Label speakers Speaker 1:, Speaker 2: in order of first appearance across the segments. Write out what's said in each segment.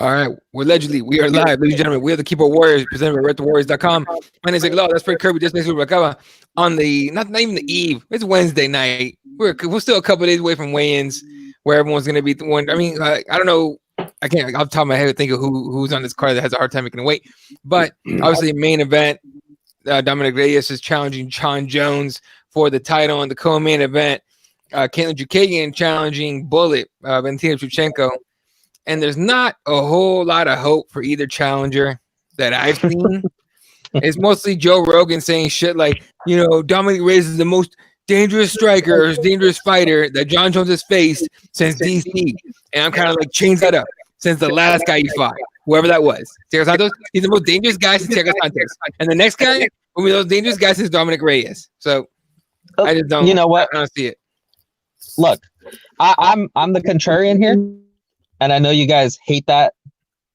Speaker 1: All right, we are live, ladies and gentlemen. We are the Keyboard Warriors, presented by RedTheWarriors.com. My name is Iglo. That's Fred Kirby. Just next to Rakaba on the not even the eve. It's Wednesday night. We're still a couple of days away from weigh-ins, where everyone's going to be the one. I mean, I don't know. I can't off the top of my head think of who's on this card that has a hard time making a weight. But obviously, main event. Dominic Reyes is challenging Jon Jones for the title, and the co-main event, Caitlin Chukagian challenging Bullet, Valentina Shevchenko. And there's not a whole lot of hope for either challenger that I've seen. It's mostly Joe Rogan saying shit like, Dominic Reyes is the most dangerous striker or dangerous fighter that Jon Jones has faced since DC. And I'm kind of like, change that up. Since the last guy he fought, whoever that was. Thiago Santos, he's the most dangerous guy since Thiago Santos. And the next guy will be the most dangerous guy since Dominic Reyes. So I just don't, I don't see it.
Speaker 2: Look, I'm the contrarian here. And I know you guys hate that.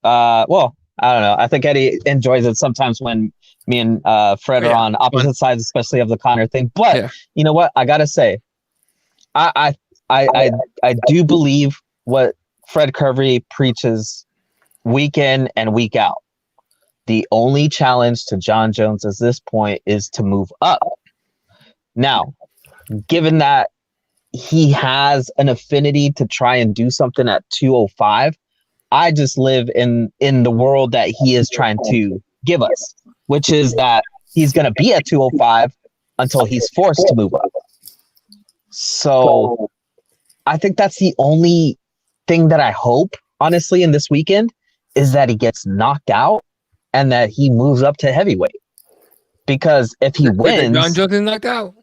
Speaker 2: Well, I don't know. I think Eddie enjoys it sometimes when me and Fred are on opposite sides, especially of the Connor thing. But you know what? I gotta say, I do believe what Fred Kirby preaches week in and week out. The only challenge to Jon Jones at this point is to move up. Now, given that he has an affinity to try and do something at 205. I just live in the world that he is trying to give us, which is that he's going to be at 205 until he's forced to move up. So I think that's the only thing that I hope, honestly, in this weekend is that he gets knocked out and that he moves up to heavyweight. Because if he wins...
Speaker 1: Jon Jones is knocked out?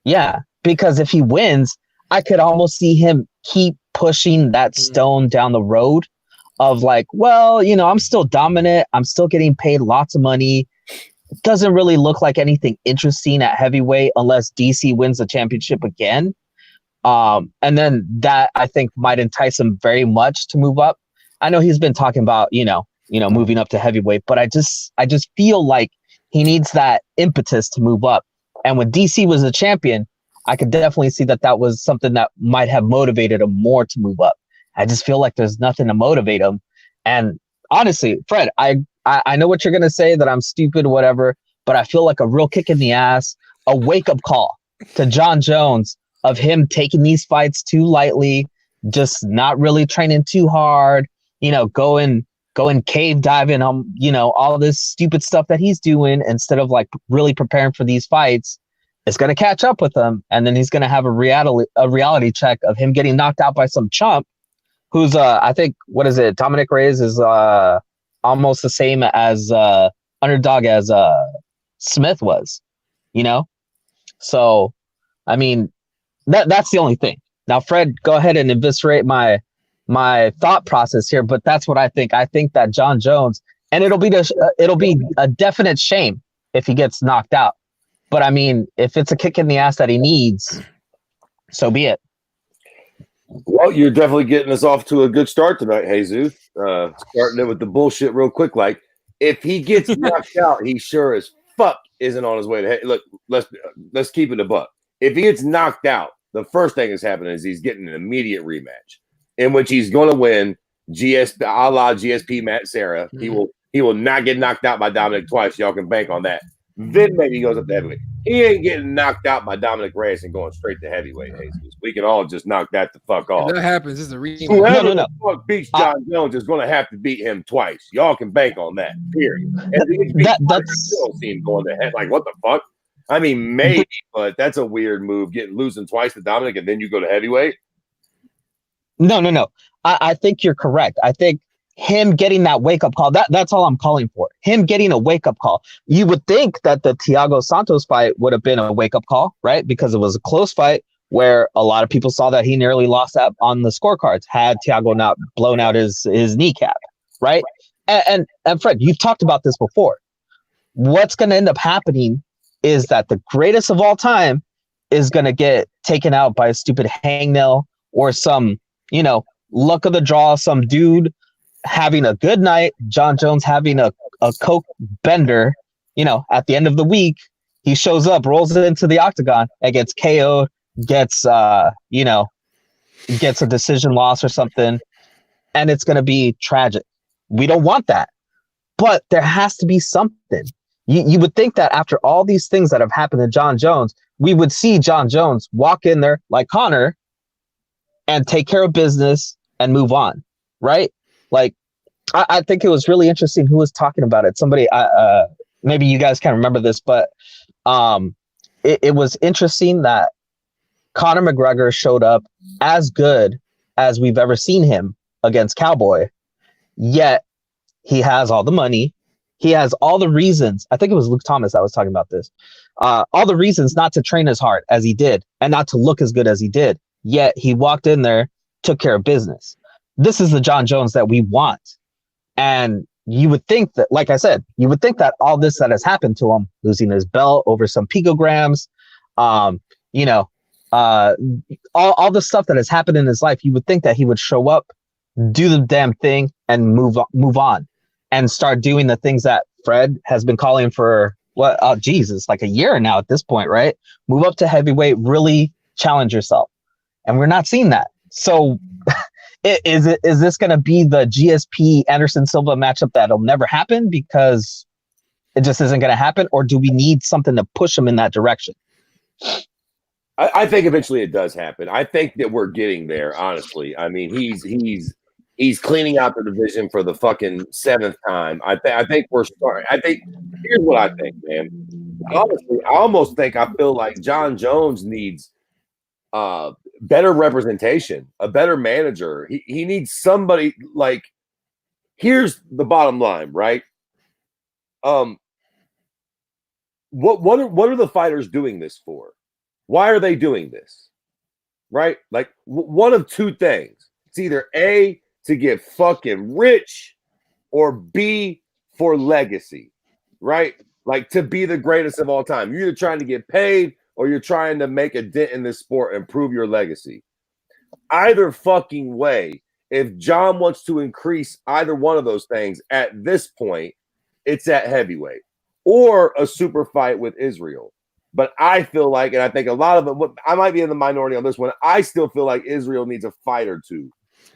Speaker 2: Yeah, because if he wins... I could almost see him keep pushing that stone down the road of like, well, I'm still dominant. I'm still getting paid lots of money. It doesn't really look like anything interesting at heavyweight unless DC wins the championship again. And then that I think might entice him very much to move up. I know he's been talking about, moving up to heavyweight, but I just feel like he needs that impetus to move up. And when DC was a champion, I could definitely see that was something that might have motivated him more to move up. I just feel like there's nothing to motivate him. And honestly, Fred, I know what you're going to say, that I'm stupid, whatever, but I feel like a real kick in the ass, a wake-up call to Jon Jones of him taking these fights too lightly, just not really training too hard, going cave diving on, all this stupid stuff that he's doing instead of like really preparing for these fights. It's going to catch up with him, and then he's going to have a reality check of him getting knocked out by some chump who's, I think, Dominic Reyes is almost the same as underdog as Smith was, So, I mean, that's the only thing. Now, Fred, go ahead and eviscerate my thought process here, but that's what I think. I think that Jon Jones, and it'll be a definite shame if he gets knocked out. But I mean, if it's a kick in the ass that he needs, so be it.
Speaker 3: Well, you're definitely getting us off to a good start tonight, Jesus. Starting it with the bullshit real quick. Like, if he gets knocked out, he sure as fuck isn't on his way to. Look, let's keep it a buck. If he gets knocked out, the first thing that's happening is he's getting an immediate rematch in which he's going to win. A la GSP Matt Serra. Mm-hmm. He will not get knocked out by Dominic twice. Y'all can bank on that. Then maybe he goes up to heavyweight. He ain't getting knocked out by Dominic Reyes and going straight to heavyweight. Jesus. We can all just knock that the fuck off.
Speaker 1: If that happens. This is a rematch.
Speaker 3: Whoever the fuck beats Jon Jones is going to have to beat him twice. Y'all can bank on that. Period. And that's still seen going to head. Like, what the fuck? I mean, maybe, but that's a weird move. Losing twice to Dominic and then you go to heavyweight.
Speaker 2: No. I think you're correct. I think him getting that wake-up call, that's all I'm calling for. Him getting a wake-up call. You would think that the Thiago Santos fight would have been a wake-up call, right? Because it was a close fight where a lot of people saw that he nearly lost that on the scorecards had Thiago not blown out his kneecap, right? And Fred, you've talked about this before. What's going to end up happening is that the greatest of all time is going to get taken out by a stupid hangnail or some, luck of the draw, some dude having a good night, Jon Jones having a coke bender, at the end of the week, he shows up, rolls into the octagon and gets KO'd, gets a decision loss or something. And it's going to be tragic. We don't want that. But there has to be something. You would think that after all these things that have happened to John Jones, we would see John Jones walk in there like Connor and take care of business and move on, right? Like, I think it was really interesting who was talking about it. Somebody, maybe you guys can't remember this, but it was interesting that Conor McGregor showed up as good as we've ever seen him against Cowboy, yet he has all the money. He has all the reasons. I think it was Luke Thomas that was talking about this. All the reasons not to train as hard as he did and not to look as good as he did. Yet he walked in there, took care of business. This is the John Jones that we want. And you would think that, like I said, you would think that all this that has happened to him, losing his belt over some picograms, all the stuff that has happened in his life, you would think that he would show up, do the damn thing, and move on, and start doing the things that Fred has been calling for. What? Oh, Jesus, like a year now at this point, right? Move up to heavyweight, really challenge yourself, and we're not seeing that. So. Is this going to be the GSP Anderson Silva matchup that'll never happen because it just isn't going to happen, or do we need something to push him in that direction?
Speaker 3: I think eventually it does happen. I think that we're getting there. Honestly, I mean, he's cleaning out the division for the fucking 7th time. I think we're starting. I think here's what I think, man. Honestly, I feel like John Jones needs better representation, a better manager. He needs somebody like. Here's the bottom line, right? What are the fighters doing this for? Why are they doing this? Right? Like one of two things. It's either A, to get fucking rich, or B, for legacy. Right? Like to be the greatest of all time. You're either trying to get paid or you're trying to make a dent in this sport and prove your legacy. Either fucking way, if John wants to increase either one of those things at this point, it's at heavyweight or a super fight with Israel. But I feel like, and I think a lot of it, I might be in the minority on this one, I still feel like Israel needs a fight or two.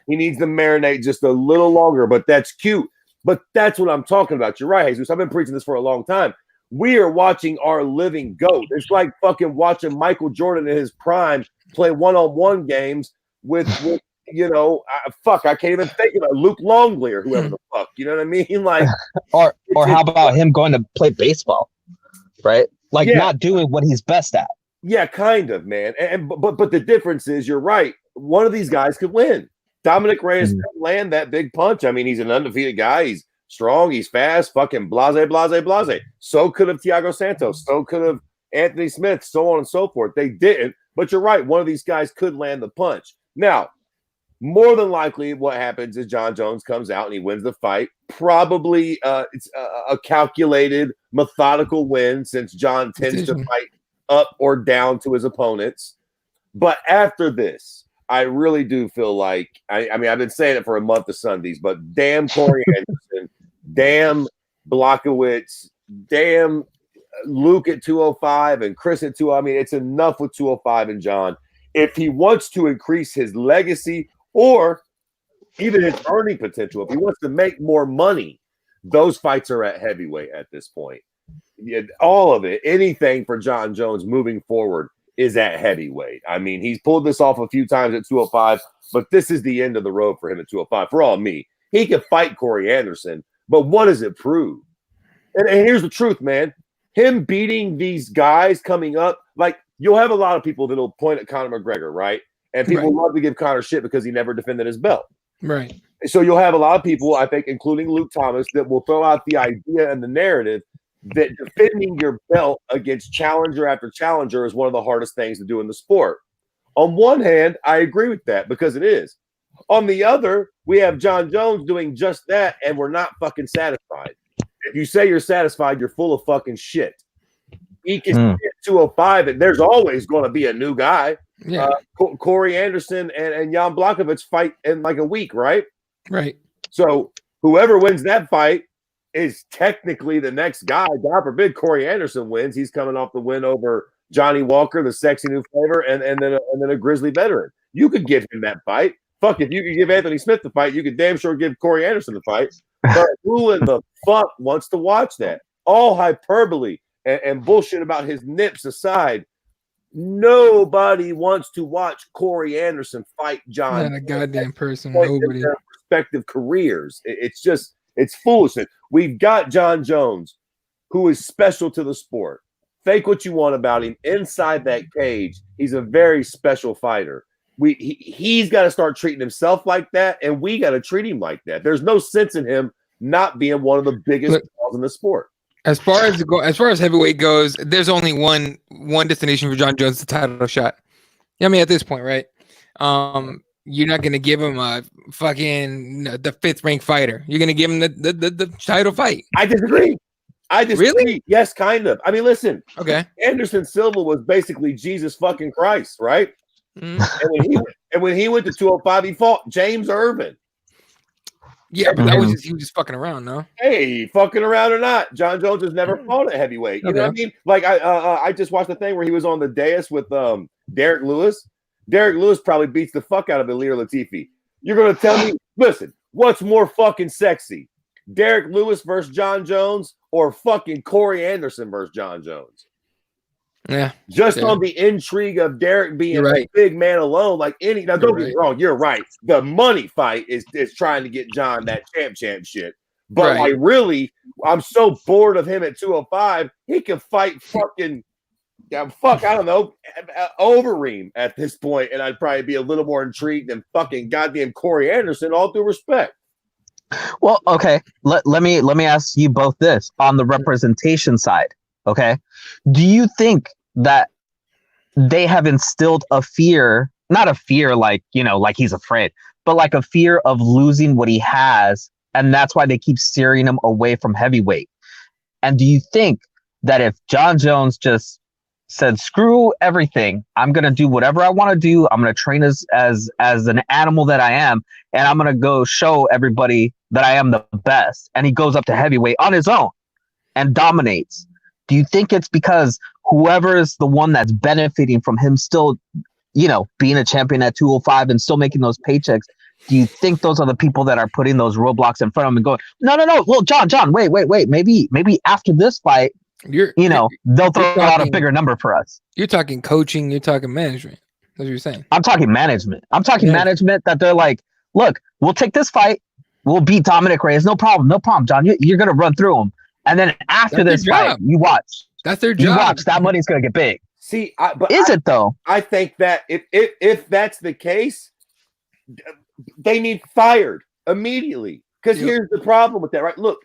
Speaker 3: He needs to marinate just a little longer, but that's cute. But that's what I'm talking about. You're right, Jesus. I've been preaching this for a long time. We are watching our living GOAT. It's like fucking watching Michael Jordan in his prime play one-on-one games with I can't even think of it. Luke Longley or whoever the fuck. You know what I mean? Like,
Speaker 2: or how about him going to play baseball, right? Like not doing what he's best at.
Speaker 3: Yeah, kind of, man. But the difference is, you're right. One of these guys could win. Dominic Reyes could land that big punch. I mean, he's an undefeated guy. He's strong. He's fast. Fucking blase. So could have Thiago Santos. So could have Anthony Smith. So on and so forth. They didn't. But you're right. One of these guys could land the punch. Now, more than likely, what happens is John Jones comes out and he wins the fight. Probably it's a calculated, methodical win, since John tends to fight up or down to his opponents. But after this, I really do feel like, I mean, I've been saying it for a month of Sundays, but damn Corey Anderson, damn Blachowicz, damn Luke at 205 and Chris at 205. I mean, it's enough with 205 and John. If he wants to increase his legacy or even his earning potential, if he wants to make more money, those fights are at heavyweight at this point. All of it, anything for John Jones moving forward is at heavyweight. I mean, he's pulled this off a few times at 205, but this is the end of the road for him at 205. For all me, he can fight Corey Anderson, but what does it prove? And here's the truth, man. Him beating these guys coming up, like, you'll have a lot of people that'll point at Conor McGregor, right? And people love to give Conor shit because he never defended his belt.
Speaker 1: Right.
Speaker 3: So you'll have a lot of people, I think, including Luke Thomas, that will throw out the idea and the narrative that defending your belt against challenger after challenger is one of the hardest things to do in the sport. On one hand, I agree with that because it is. On the other, we have John Jones doing just that, and we're not fucking satisfied. If you say you're satisfied, you're full of fucking shit. He can get 205, and there's always going to be a new guy. Yeah. Corey Anderson and Jan Blachowicz fight in like a week, right?
Speaker 1: Right.
Speaker 3: So whoever wins that fight is technically the next guy. God forbid Corey Anderson wins. He's coming off the win over Johnny Walker, the sexy new flavor, and then a grizzly veteran. You could give him that fight. Fuck, if you could give Anthony Smith the fight, you could damn sure give Corey Anderson the fight. But who in the fuck wants to watch that? All hyperbole and bullshit about his nips aside, nobody wants to watch Corey Anderson fight John.
Speaker 1: Not a goddamn person. Nobody.
Speaker 3: Their respective careers. It's foolishness. We've got John Jones, who is special to the sport. Fake what you want about him. Inside that cage, he's a very special fighter. He's got to start treating himself like that, and we got to treat him like that. There's no sense in him not being one of the biggest balls in the sport.
Speaker 1: As far as heavyweight goes, there's only one destination for John Jones, the title shot. I mean, at this point, right? You're not gonna give him a fucking the 5th ranked fighter. You're gonna give him the title fight.
Speaker 3: I disagree.
Speaker 1: Really?
Speaker 3: Yes, kind of. I mean, listen.
Speaker 1: Okay.
Speaker 3: Anderson Silva was basically Jesus fucking Christ, right?
Speaker 1: Mm-hmm.
Speaker 3: And when he went to 205, he fought James Irvin.
Speaker 1: Yeah, but he was just fucking around, no?
Speaker 3: Hey, fucking around or not, John Jones has never fought at heavyweight. You know what I mean? Like I just watched the thing where he was on the dais with Derek Lewis. Derek Lewis probably beats the fuck out of Ilir Latifi. You're gonna tell me, listen, what's more fucking sexy? Derek Lewis versus John Jones or fucking Corey Anderson versus John Jones?
Speaker 1: Yeah.
Speaker 3: Just on the intrigue of Derek being a big man alone, like any. Now, don't get me wrong, you're right. The money fight is trying to get John that champ shit. But like, really, I'm so bored of him at 205. He can fight fucking, I don't know, Overeem at this point, and I'd probably be a little more intrigued than fucking goddamn Corey Anderson. All due respect.
Speaker 2: Well, okay. Let me ask you both this on the representation side. Okay. Do you think that they have instilled a fear, not a fear like, like he's afraid, but like a fear of losing what he has, and that's why they keep steering him away from heavyweight? And do you think that if John Jones just said, screw everything, I'm going to do whatever I want to do, I'm going to train as an animal that I am, and I'm going to go show everybody that I am the best, and he goes up to heavyweight on his own and dominates, do you think it's because whoever is the one that's benefiting from him still, being a champion at 205 and still making those paychecks? Do you think those are the people that are putting those roadblocks in front of him and going, no. Well, John, wait. Maybe after this fight, they'll throw out a bigger number for us. You're
Speaker 1: talking coaching. You're talking management. That's what you're saying.
Speaker 2: I'm talking management. Management that they're like, look, we'll take this fight. We'll beat Dominic Reyes. No problem, John. You're going to run through him. And then after this fight, you watch.
Speaker 1: That's their job.
Speaker 2: You watch. That money's going to get big.
Speaker 3: See,
Speaker 2: it though?
Speaker 3: I think that if that's the case, they need fired immediately. Because here's the problem with that, right? Look,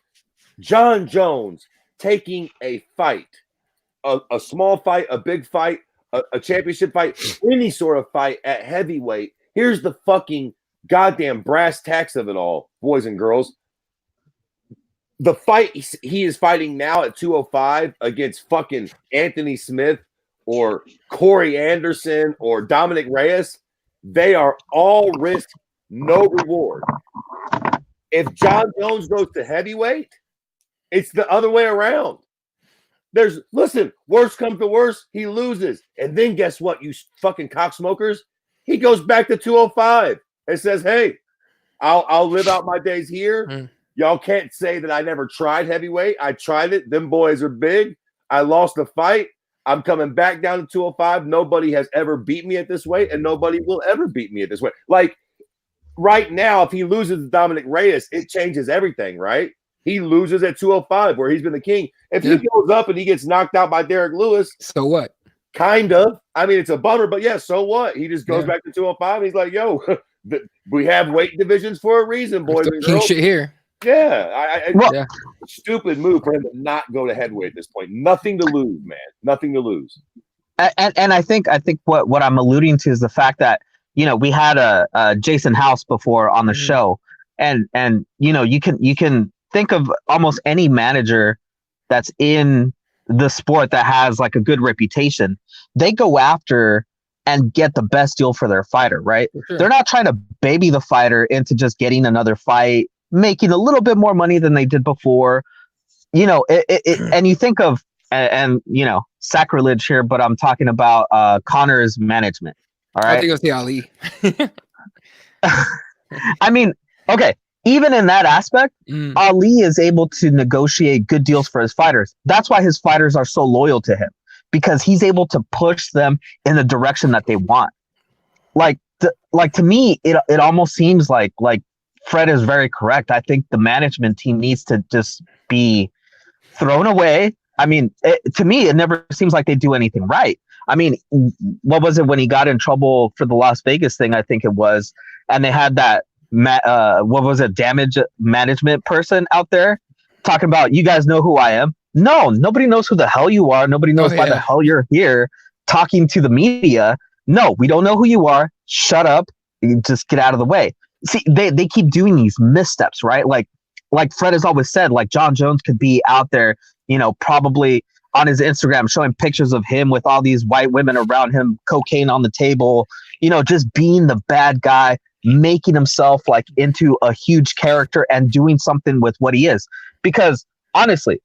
Speaker 3: John Jones taking a fight, a small fight, a big fight, a championship fight, any sort of fight at heavyweight. Here's the fucking goddamn brass tacks of it all, boys and girls. The fight he is fighting now at 205 against fucking Anthony Smith or Corey Anderson or Dominic Reyes, they are all risk, no reward. If John Jones goes to heavyweight, it's the other way around. Worst comes to worst, he loses. And then guess what, you fucking cocksmokers? He goes back to 205 and says, hey, I'll live out my days here. Y'all can't say that I never tried heavyweight. I tried it. Them boys are big. I lost the fight. I'm coming back down to 205. Nobody has ever beat me at this weight, and nobody will ever beat me at this weight. Like right now, if he loses to Dominic Reyes, it changes everything, right? He loses at 205, where he's been the king. If he goes up and he gets knocked out by Derek Lewis,
Speaker 1: so what?
Speaker 3: Kind of. I mean, it's a bummer, but so what? He just goes back to 205. He's like, yo, we have weight divisions for a reason, boys and girls.
Speaker 1: Shit here.
Speaker 3: Yeah, stupid move for him to not go to heavyweight at this point. Nothing to lose, man. Nothing to lose.
Speaker 2: And I think what I'm alluding to is the fact that we had a Jason House before on the show, and you can think of almost any manager that's in the sport that has like a good reputation. They go after and get the best deal for their fighter, right? Sure. They're not trying to baby the fighter into just getting another fight, making a little bit more money than they did before, and you think of, and sacrilege here, but I'm talking about Connor's management. All right.
Speaker 1: I think I'll say Ali.
Speaker 2: I mean, okay. even in that aspect, Ali is able to negotiate good deals for his fighters. That's why his fighters are so loyal to him, because he's able to push them in the direction that they want. Like to me, it almost seems like Fred is very correct. I think the management team needs to just be thrown away. I mean, to me, it never seems like they do anything right. I mean, what was it when he got in trouble for the Las Vegas thing? I think it was, and they had that what was it, damage management person out there talking about, you guys know who I am. No, nobody knows who the hell you are. Nobody knows why the hell you're here talking to the media. No, we don't know who you are. Shut up. Just get out of the way. See, they keep doing these missteps, right? Like Fred has always said, like John Jones could be out there, probably on his Instagram showing pictures of him with all these white women around him, cocaine on the table, just being the bad guy, making himself like into a huge character and doing something with what he is. Because honestly,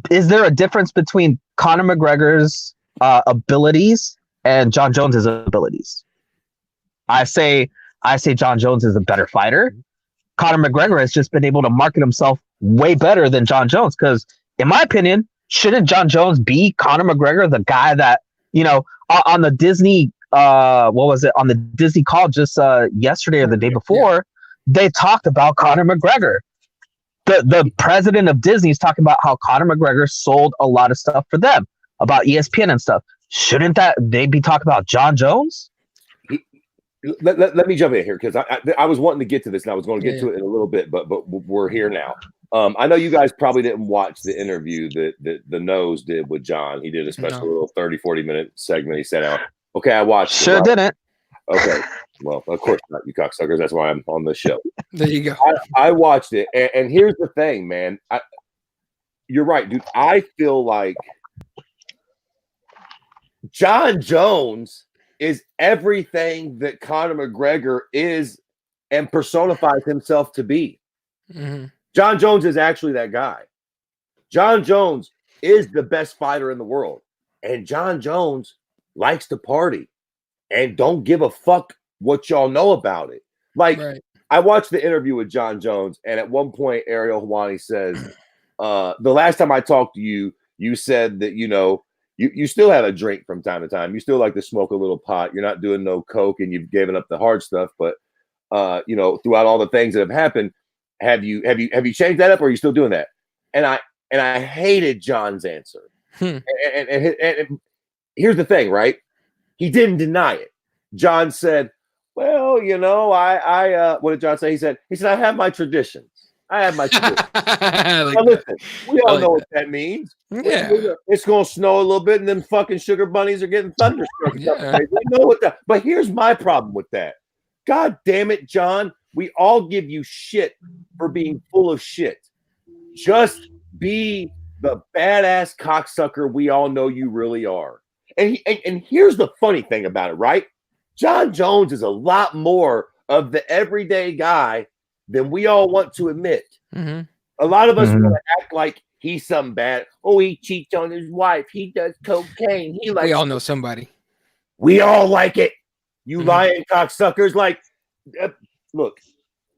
Speaker 2: is there a difference between Conor McGregor's abilities and John Jones's abilities? I say John Jones is a better fighter. Conor McGregor has just been able to market himself way better than John Jones. Because in my opinion, shouldn't John Jones be Conor McGregor, the guy that, on the Disney, what was it, on the Disney call just yesterday or the day before, they talked about Conor McGregor. The president of Disney is talking about how Conor McGregor sold a lot of stuff for them, about ESPN and stuff. Shouldn't they be talking about John Jones?
Speaker 3: Let me jump in here, because I was wanting to get to this, and I was going to get to it in a little bit, but we're here now. I know you guys probably didn't watch the interview that the Nose did with John. He did a special little 30-40 minute segment he sent out. Okay, I watched it.
Speaker 2: Sure didn't.
Speaker 3: Okay. Well, of course not, you cocksuckers. That's why I'm on the show.
Speaker 1: There you go.
Speaker 3: I watched it, and here's the thing, man. You're right, dude. I feel like John Jones is everything that Conor McGregor is and personifies himself to be.
Speaker 1: Mm-hmm.
Speaker 3: John Jones is actually that guy. John Jones is the best fighter in the world. And John Jones likes to party and don't give a fuck what y'all know about it. Like, I watched the interview with John Jones, and at one point, Ariel Helwani says, the last time I talked to you, you said that, you still have a drink from time to time. You still like to smoke a little pot. You're not doing no coke, and you've given up the hard stuff. But throughout all the things that have happened, have you changed that up, or are you still doing that? And I hated John's answer. And here's the thing, right? He didn't deny it. John said, "Well, I what did John say? He said, I have my traditions. I have my traditions." Now, listen, we all know what that means.
Speaker 1: Yeah.
Speaker 3: It's going to snow a little bit, and then fucking sugar bunnies are getting thunderstruck. We know what that. But here's my problem with that. God damn it, John. We all give you shit for being full of shit. Just be the badass cocksucker we all know you really are. And here's the funny thing about it, right? John Jones is a lot more of the everyday guy than we all want to admit.
Speaker 1: Mm-hmm.
Speaker 3: A lot of us want to act like he's something bad. Oh, he cheats on his wife. He does cocaine.
Speaker 1: We all know somebody.
Speaker 3: We all like it. You lying cocksuckers. Like, look,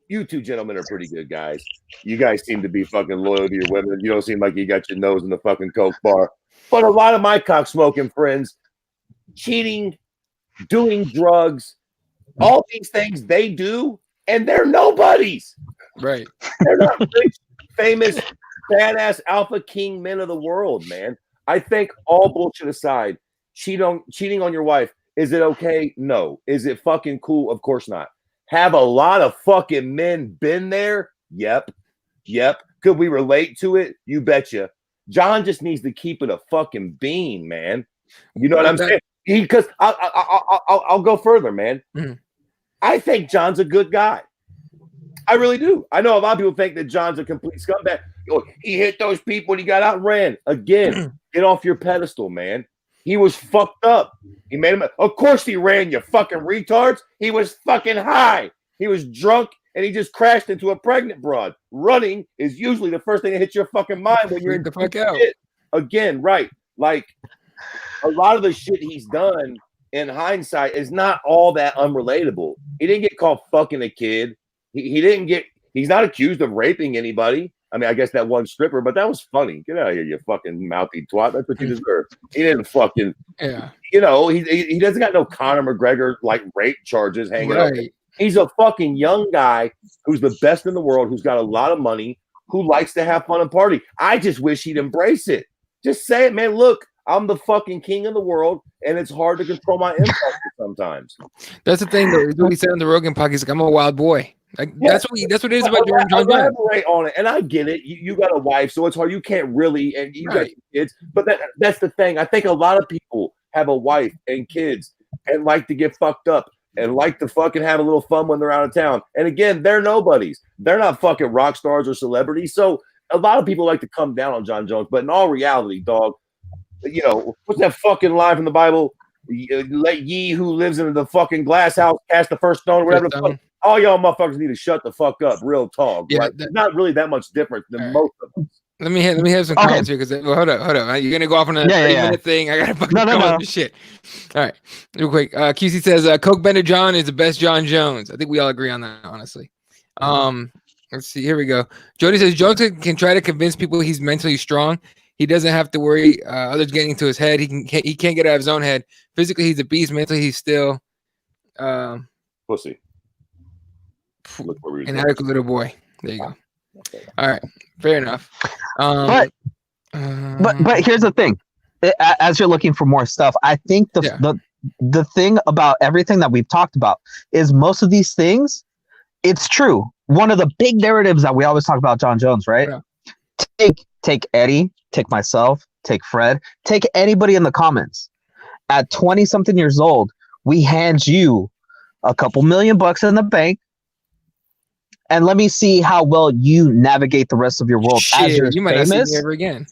Speaker 3: you two gentlemen are pretty good guys. You guys seem to be fucking loyal to your women. You don't seem like you got your nose in the fucking coke bar. But a lot of my cock smoking friends, cheating, doing drugs, all these things they do, and they're nobodies.
Speaker 1: Right.
Speaker 3: They're not rich, famous, badass alpha king men of the world, man. I think, all bullshit aside, cheating on your wife, is it okay? No. Is it fucking cool? Of course not. Have a lot of fucking men been there? Yep. Could we relate to it? You betcha. John just needs to keep it a fucking bean, man. You know what I'm saying? Because I'll go further, man.
Speaker 1: Mm-hmm.
Speaker 3: I think John's a good guy. I really do. I know a lot of people think that John's a complete scumbag. He hit those people and he got out and ran. Again, get off your pedestal, man. He was fucked up. He made him. Of course he ran, you fucking retards. He was fucking high. He was drunk, and he just crashed into a pregnant broad. Running is usually the first thing that hits your fucking mind when you're in
Speaker 1: the fuck out.
Speaker 3: Shit. Again, right. Like, a lot of the shit he's done in hindsight is not all that unrelatable. He didn't get caught fucking a kid. He didn't get He's not accused of raping anybody. I mean, I guess that one stripper, but that was funny. Get out of here, you fucking mouthy twat. That's what you deserve. He didn't fucking, he doesn't got no Conor McGregor like rape charges hanging over him. He's a fucking young guy who's the best in the world, who's got a lot of money, who likes to have fun and party. I just wish he'd embrace it. Just say it, man. Look, I'm the fucking king of the world, and it's hard to control my impulses sometimes.
Speaker 1: That's the thing, though. What he said on the Rogan podcast, like, I'm a wild boy. Like that's what it is about John Jones.
Speaker 3: Elaborate on it, and I get it. You got a wife, so it's hard. You can't really, and you got kids. But that's the thing. I think a lot of people have a wife and kids and like to get fucked up and like to fucking have a little fun when they're out of town. And again, they're nobodies. They're not fucking rock stars or celebrities. So a lot of people like to come down on John Jones. But in all reality, dog, what's that fucking line from the Bible? Let ye who lives in the fucking glass house cast the first stone, or whatever the fuck. All y'all motherfuckers need to shut the fuck up. Real talk. Yeah, right? It's not really that much different than most of us.
Speaker 1: Let me have some comments here because hold up. You're gonna go off on a 30-minute thing. I gotta fucking no. This shit. All right, real quick. QC says Coke Bender John is the best John Jones. I think we all agree on that, honestly. Let's see. Here we go. Jody says Jones can try to convince people he's mentally strong. He doesn't have to worry others getting into his head. He can't get out of his own head. Physically, he's a beast. Mentally, he's still
Speaker 3: pussy.
Speaker 1: Inadequate little boy. There you go. All right, fair enough.
Speaker 2: But here's the thing: as you're looking for more stuff, I think the thing about everything that we've talked about is most of these things, it's true. One of the big narratives that we always talk about John Jones, right? Yeah. Take Eddie, take myself, take Fred, take anybody in the comments. At 20-something years old, we hand you a couple $1,000,000 in the bank. And let me see how well you navigate the rest of your world.
Speaker 1: Shit, you might not see me ever again.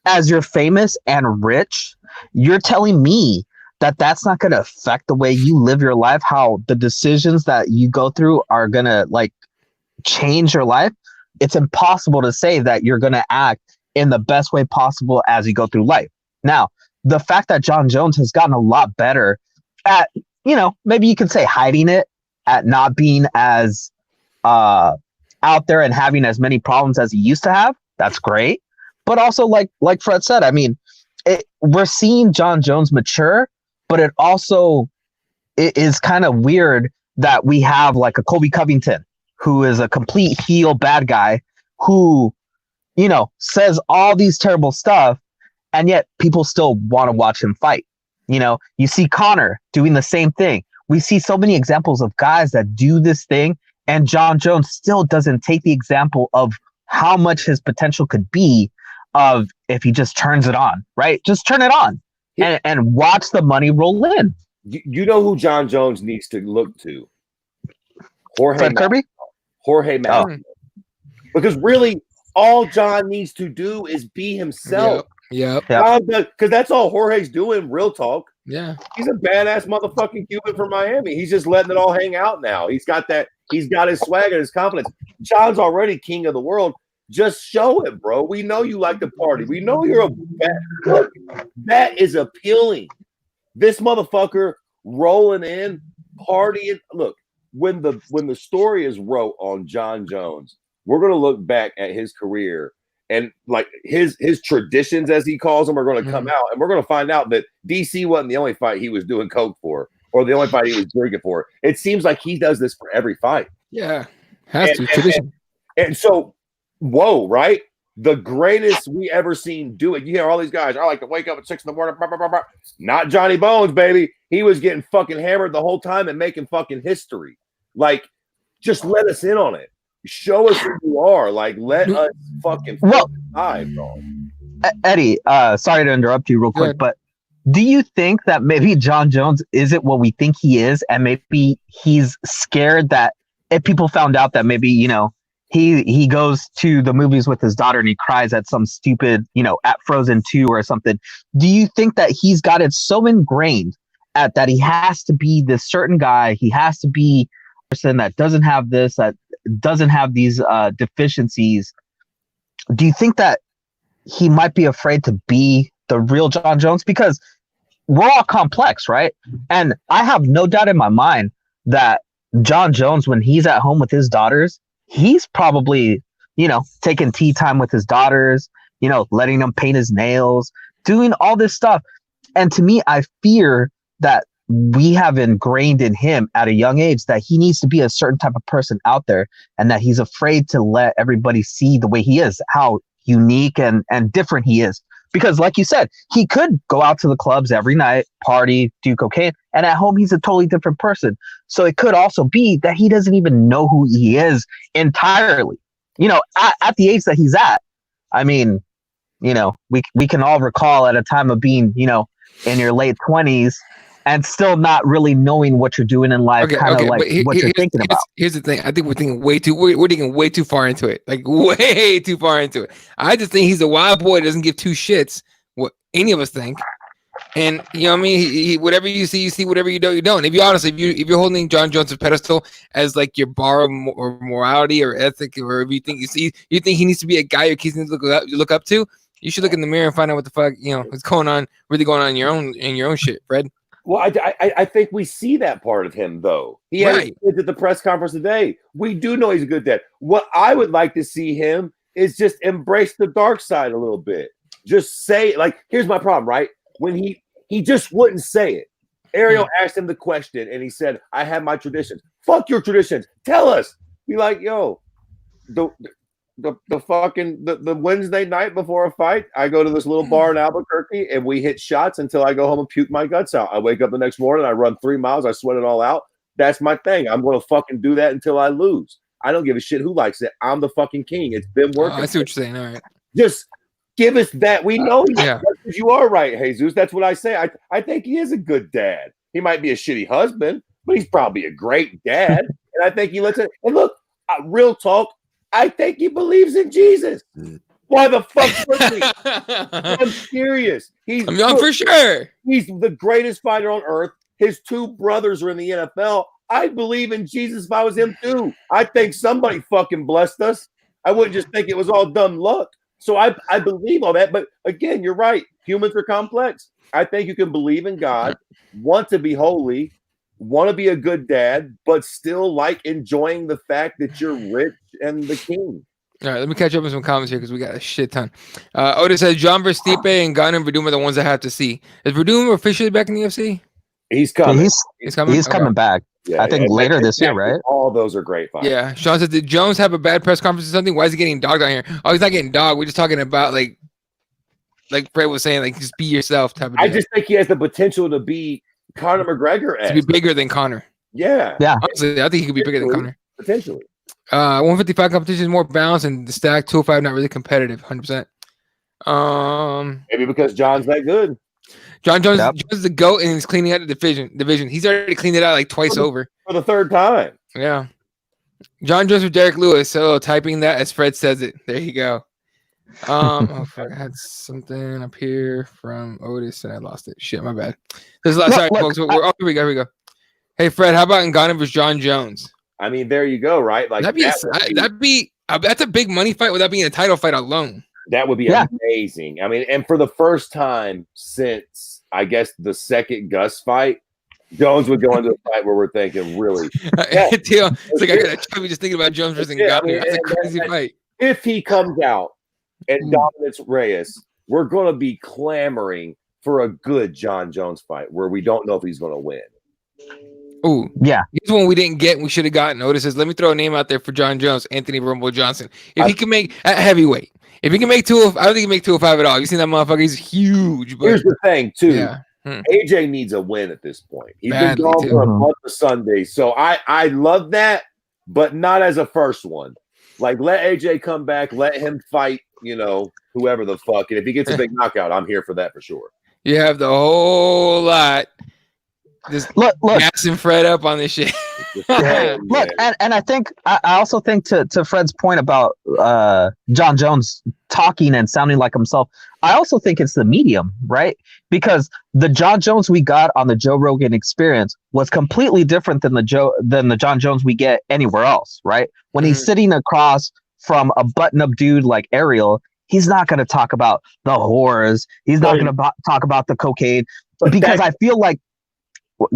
Speaker 2: As you're famous and rich, you're telling me that that's not going to affect the way you live your life, how the decisions that you go through are going to like change your life. It's impossible to say that you're going to act in the best way possible as you go through life. Now, the fact that John Jones has gotten a lot better at, maybe you could say hiding it, at not being as out there and having as many problems as he used to have. That's great. But also, like Fred said, I mean, we're seeing John Jones mature, but it is kind of weird that we have like a Colby Covington, who is a complete heel bad guy who, says all these terrible stuff, and yet people still want to watch him fight. You see Conor doing the same thing. We see so many examples of guys that do this thing, and John Jones still doesn't take the example of how much his potential could be of if he just turns it on, right? Just turn it on and watch the money roll in.
Speaker 3: You know who John Jones needs to look to?
Speaker 2: Fred Kirby?
Speaker 3: Jorge Masvidal. Because really, all John needs to do is be himself.
Speaker 1: Yep.
Speaker 3: Because that's all Jorge's doing, real talk.
Speaker 1: Yeah.
Speaker 3: He's a badass motherfucking Cuban from Miami. He's just letting it all hang out now. He's got his swag and his confidence. John's already king of the world. Just show it, bro. We know you like to party. We know you're a bad. That is appealing. This motherfucker rolling in, partying. Look, when the story is wrote on John Jones, we're gonna look back at his career and like his traditions, as he calls them, are going to come out, and we're going to find out that DC wasn't the only fight he was doing coke for, or the only fight he was drinking for. It seems like he does this for every fight.
Speaker 1: Yeah, has to tradition.
Speaker 3: And so, whoa, right? The greatest we ever seen do it. You hear all these guys. I like to wake up at 6 a.m. Blah, blah, blah, blah. Not Johnny Bones, baby. He was getting fucking hammered the whole time and making fucking history. Like, just let us in on it. Show us who you are. Like, let us fucking dive, bro.
Speaker 2: Eddie, sorry to interrupt you real quick, but do you think that maybe John Jones isn't what we think he is, and maybe he's scared that if people found out that maybe, he goes to the movies with his daughter and he cries at some stupid, at Frozen 2 or something. Do you think that he's got it so ingrained at that he has to be this certain guy, he has to be a person that doesn't have this, that doesn't have these deficiencies? Do you think that he might be afraid to be the real John Jones? Because we're all complex, right? And I have no doubt in my mind that John Jones, when he's at home with his daughters, he's probably, taking tea time with his daughters, letting them paint his nails, doing all this stuff. And to me, I fear that we have ingrained in him at a young age that he needs to be a certain type of person out there, and that he's afraid to let everybody see the way he is, how unique and different he is. Because like you said, he could go out to the clubs every night, party, do cocaine, and at home he's a totally different person. So it could also be that he doesn't even know who he is entirely. At the age that he's at, I mean, we can all recall at a time of being, in your late 20s and still not really knowing what you're doing in life, what you're thinking about.
Speaker 1: Here's the thing. I think we're thinking we're thinking way too far into it. Like way too far into it. I just think he's a wild boy, doesn't give two shits what any of us think. And you know what I mean? He whatever you see, whatever you don't, you don't. If you're holding John Jones a pedestal as like your bar of morality or ethic, or if you think he needs to be a guy your kids need to look up to, you should look in the mirror and find out what the fuck, what's going on in your own shit, Fred.
Speaker 3: Well, I think we see that part of him, though. He had kids at the press conference today. We do know he's a good dad. What I would like to see him is just embrace the dark side a little bit. Just say, like, here's my problem, right? When he just wouldn't say it. Ariel asked him the question, and he said, I have my traditions. Fuck your traditions. Tell us. Be like, yo, the Wednesday night before a fight, I go to this little bar in Albuquerque and we hit shots until I go home and puke my guts out. I wake up the next morning, I run 3 miles, I sweat it all out. That's my thing. I'm going to fucking do that until I lose. I don't give a shit who likes it. I'm the fucking king. It's been working.
Speaker 1: I see what you're saying. All right.
Speaker 3: Just give us that. We know you are right, Jesus. That's what I say. I think he is a good dad. He might be a shitty husband, but he's probably a great dad. And I think he lets it. And look, real talk, I think he believes in Jesus. Why the fuck would he? I'm serious.
Speaker 1: For sure.
Speaker 3: He's the greatest fighter on earth. His 2 brothers are in the NFL. I believe in Jesus if I was him too. I think somebody fucking blessed us. I wouldn't just think it was all dumb luck. So I believe all that. But again, you're right. Humans are complex. I think you can believe in God, want to be holy, want to be a good dad, but still like enjoying the fact that you're rich and the king.
Speaker 1: All right, let me catch up with some comments here because we got a shit ton. Otis says John versus Stipe and Gunn and Verdum are the ones I have to see. Is Verdum officially back in the UFC?
Speaker 3: He's coming.
Speaker 2: He's coming back. Yeah, I think later this year, right?
Speaker 3: All those are great fights.
Speaker 1: Yeah. Sean says, did Jones have a bad press conference or something? Why is he getting dogged on here? Oh, he's not getting dogged. We're just talking about like Fred was saying, like just be yourself type of
Speaker 3: I just think he has the potential to be Conor McGregor.
Speaker 1: To be bigger than Conor.
Speaker 3: Yeah.
Speaker 1: Honestly, I think he could be bigger than Conor.
Speaker 3: Potentially.
Speaker 1: 155 competition is more balanced, and the stack 205 not really competitive. 100%.
Speaker 3: Maybe because John's that good.
Speaker 1: John Jones, Jones is the GOAT, and he's cleaning out the division. He's already cleaned it out like twice over.
Speaker 3: For the 3rd time.
Speaker 1: Yeah. John Jones with Derek Lewis. So typing that as Fred says it. There you go. I had something up here from Otis and I lost it. Shit, my bad. Sorry, folks. Here we go. Hey, Fred, how about Ngannou versus John Jones?
Speaker 3: I mean, there you go, right? Like
Speaker 1: that's a big money fight without being a title fight alone.
Speaker 3: That would be amazing. I mean, and for the first time since I guess the second Gus fight, Jones would go into a fight where we're thinking, really?
Speaker 1: It's like I got a chubby just thinking about Jones versus Ngannou. That's a crazy fight.
Speaker 3: If he comes out and dominates Reyes, we're going to be clamoring for a good John Jones fight where we don't know if he's going to win.
Speaker 1: Oh, yeah. Here's one we didn't get. We should have gotten. Notices. Let me throw a name out there for John Jones, Anthony Rumble Johnson. If he can make at heavyweight, if he can make I don't think he can make 205 at all. You seen that motherfucker? He's huge. But
Speaker 3: here's the thing, too. Yeah. AJ needs a win at this point. He's been gone for a month of Sundays. So I love that, but not as a first one. Like, let AJ come back. Let him fight, whoever the fuck. And if he gets a big knockout, I'm here for that for sure.
Speaker 1: You have the whole lot. Just look, gassing Fred up on this shit.
Speaker 2: Look, and I think I also think to Fred's point about John Jones talking and sounding like himself, I also think it's the medium, right? Because the John Jones we got on the Joe Rogan Experience was completely different than the John Jones we get anywhere else, right? When he's sitting across from a button-up dude like Ariel, he's not going to talk about the whores. He's not going to talk about the cocaine because I feel like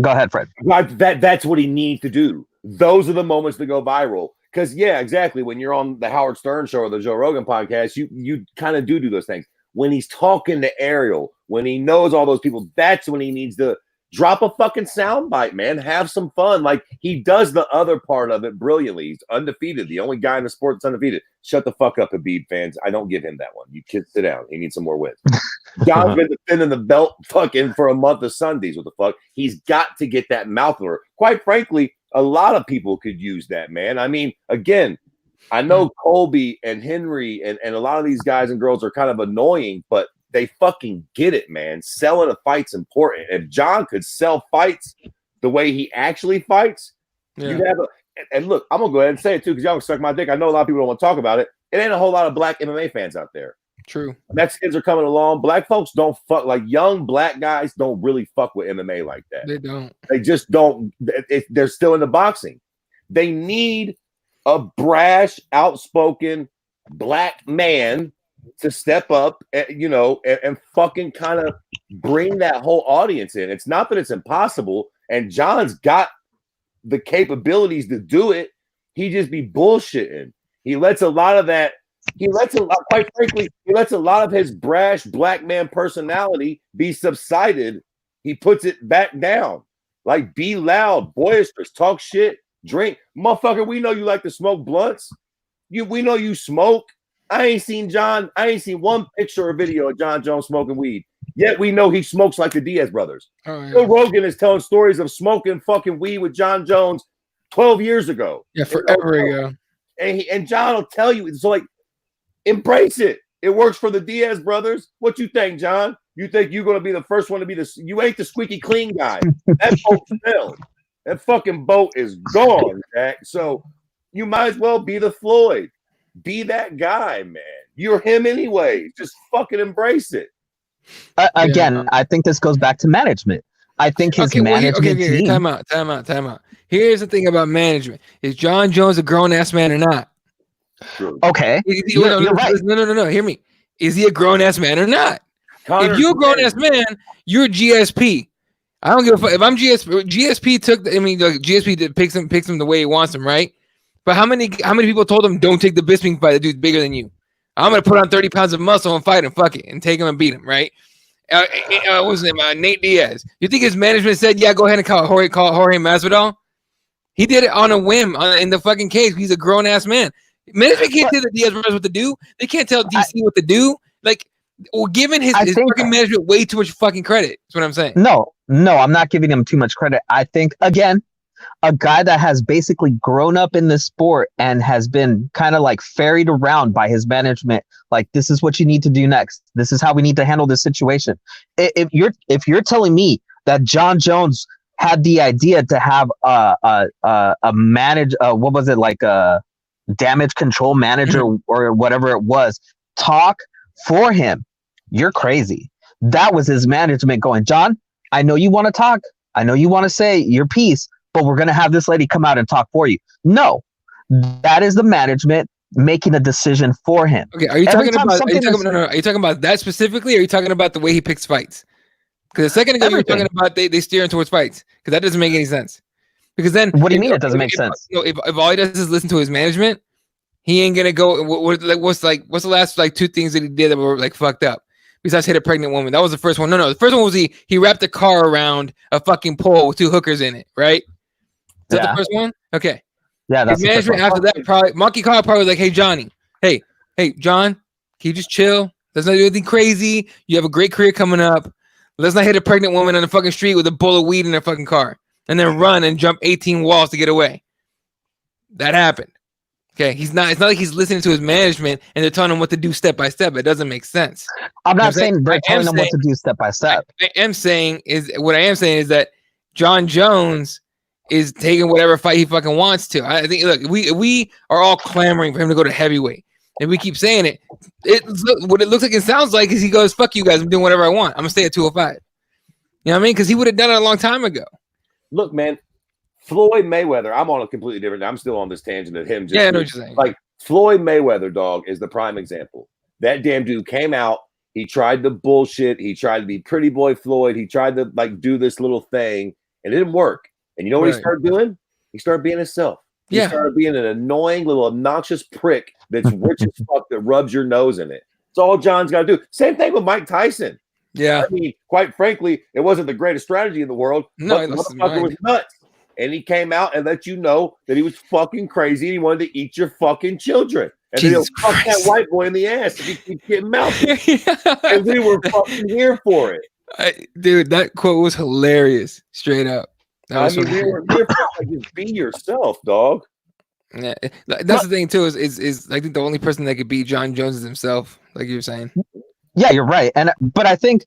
Speaker 2: Go ahead, Fred.
Speaker 3: That's what he needs to do. Those are the moments that go viral. Because yeah, exactly. When you're on the Howard Stern show or the Joe Rogan podcast, you kind of do those things. When he's talking to Ariel, when he knows all those people, that's when he needs to drop a fucking soundbite, man. Have some fun. Like he does the other part of it brilliantly. He's undefeated. The only guy in the sport that's undefeated. Shut the fuck up, Habib fans. I don't give him that one. You kids sit down. He needs some more wins. John's been defending the belt fucking for a month of Sundays. What the fuck? He's got to get that mouth order. Quite frankly, a lot of people could use that, man. I mean, again, I know Colby and Henry and a lot of these guys and girls are kind of annoying, but they fucking get it, man. Selling a fight's important. If John could sell fights the way he actually fights, you'd have and look, I'm gonna go ahead and say it too, because y'all can suck my dick. I know a lot of people don't want to talk about it. It ain't a whole lot of black MMA fans out there.
Speaker 1: True.
Speaker 3: Mexicans are coming along. Black folks don't fuck, like young black guys don't really fuck with MMA like that.
Speaker 1: They don't.
Speaker 3: They just don't. They're still into boxing. They need a brash, outspoken black man to step up, and fucking kind of bring that whole audience in. It's not that it's impossible, and John's got the capabilities to do it. He just be bullshitting. He lets a lot of that. Quite frankly, he lets a lot of his brash black man personality be subsided. He puts it back down. Like, be loud, boisterous, talk shit, drink. Motherfucker, we know you like to smoke blunts. We know you smoke. I ain't seen one picture or video of John Jones smoking weed. Yet we know he smokes like the Diaz brothers.
Speaker 1: Oh, yeah.
Speaker 3: Joe Rogan is telling stories of smoking fucking weed with John Jones 12 years ago.
Speaker 1: Yeah, forever ago.
Speaker 3: And John will tell you. So, like, embrace it. It works for the Diaz brothers. What you think, John? You think you're going to be the first one to be you ain't the squeaky clean guy. That boat failed. That fucking boat is gone, Jack. So you might as well be the Floyd. Be that guy, man. You're him anyway. Just fucking embrace it.
Speaker 2: Again, I think this goes back to management. I think his management team.
Speaker 1: Time out. Here's the thing about management: is John Jones a grown ass man or not?
Speaker 2: Okay,
Speaker 1: you're right. No. Hear me. Is he a grown ass man or not? If you're a grown ass man, you're GSP. I don't give a fuck if I'm GSP. GSP took. GSP picks him the way he wants him, right? But how many people told him don't take the Bisping fight? The dude's bigger than you. I'm gonna put on 30 pounds of muscle and fight him, fuck it, and take him and beat him, right? What was his name? Nate Diaz. You think his management said, "Yeah, go ahead and call Jorge Masvidal"? He did it on a whim in the fucking case. He's a grown ass man. Management can't tell the Diaz brothers what to do. They can't tell DC what to do. Like, well, giving his fucking management way too much fucking credit. That's what I'm saying.
Speaker 2: No, I'm not giving him too much credit. I think, again, a guy that has basically grown up in this sport and has been kind of like ferried around by his management. Like, this is what you need to do next. This is how we need to handle this situation. If you're telling me that John Jones had the idea to have a manage, what was it, like a damage control manager or whatever it was, talk for him, you're crazy. That was his management going, John, I know you want to talk. I know you want to say your piece, but we're going to have this lady come out and talk for you. No, that is the management making a decision for him.
Speaker 1: Okay, are you talking about that specifically, or are you talking about the way he picks fights? Because a second ago you were talking about they steering towards fights, because that doesn't make any sense. Because then,
Speaker 2: what do you mean it doesn't make sense?
Speaker 1: If all he does is listen to his management, he ain't gonna go. What's the last like two things that he did that were like fucked up? Besides hit a pregnant woman, that was the first one. No, the first one was he wrapped a car around a fucking pole with two hookers in it, right? Is that the first one? Okay.
Speaker 2: Yeah, that's
Speaker 1: his management after that. Probably Monkey Kong probably was like, "Hey Johnny, hey John, can you just chill? Let's not do anything crazy. You have a great career coming up. Let's not hit a pregnant woman on the fucking street with a bowl of weed in their fucking car, and then run and jump 18 walls to get away." That happened. Okay, it's not like he's listening to his management and they're telling him what to do step by step. It doesn't make sense.
Speaker 2: I'm not saying they're telling him what to do step by step.
Speaker 1: I am saying is that John Jones is taking whatever fight he fucking wants to. I think, look, we are all clamoring for him to go to heavyweight, and we keep saying it. What it looks like and sounds like is he goes, "Fuck you guys, I'm doing whatever I want. I'm gonna stay at 205." You know what I mean? Because he would have done it a long time ago.
Speaker 3: Look, man, Floyd Mayweather. I'm on a completely different. I'm still on this tangent of him.
Speaker 1: I know what you're saying.
Speaker 3: Like Floyd Mayweather, dog, is the prime example. That damn dude came out. He tried to bullshit. He tried to be pretty boy Floyd. He tried to like do this little thing. and it didn't work. And you know what he started doing? He started being himself. He started being an annoying little obnoxious prick that's rich as fuck that rubs your nose in it. That's all John's got to do. Same thing with Mike Tyson.
Speaker 1: Yeah.
Speaker 3: I mean, quite frankly, it wasn't the greatest strategy in the world.
Speaker 1: No,
Speaker 3: but the motherfucker was nuts. And he came out and let you know that he was fucking crazy and he wanted to eat your fucking children. And then he'll fuck that white boy in the ass if he keeps getting mouthy. And we were fucking here for it.
Speaker 1: Dude, that quote was hilarious. Straight up.
Speaker 3: We were here for it. Just be yourself, dog.
Speaker 1: Yeah, that's the thing too. Is I think the only person that could beat John Jones is himself, like you were saying.
Speaker 2: Yeah, you're right. But I think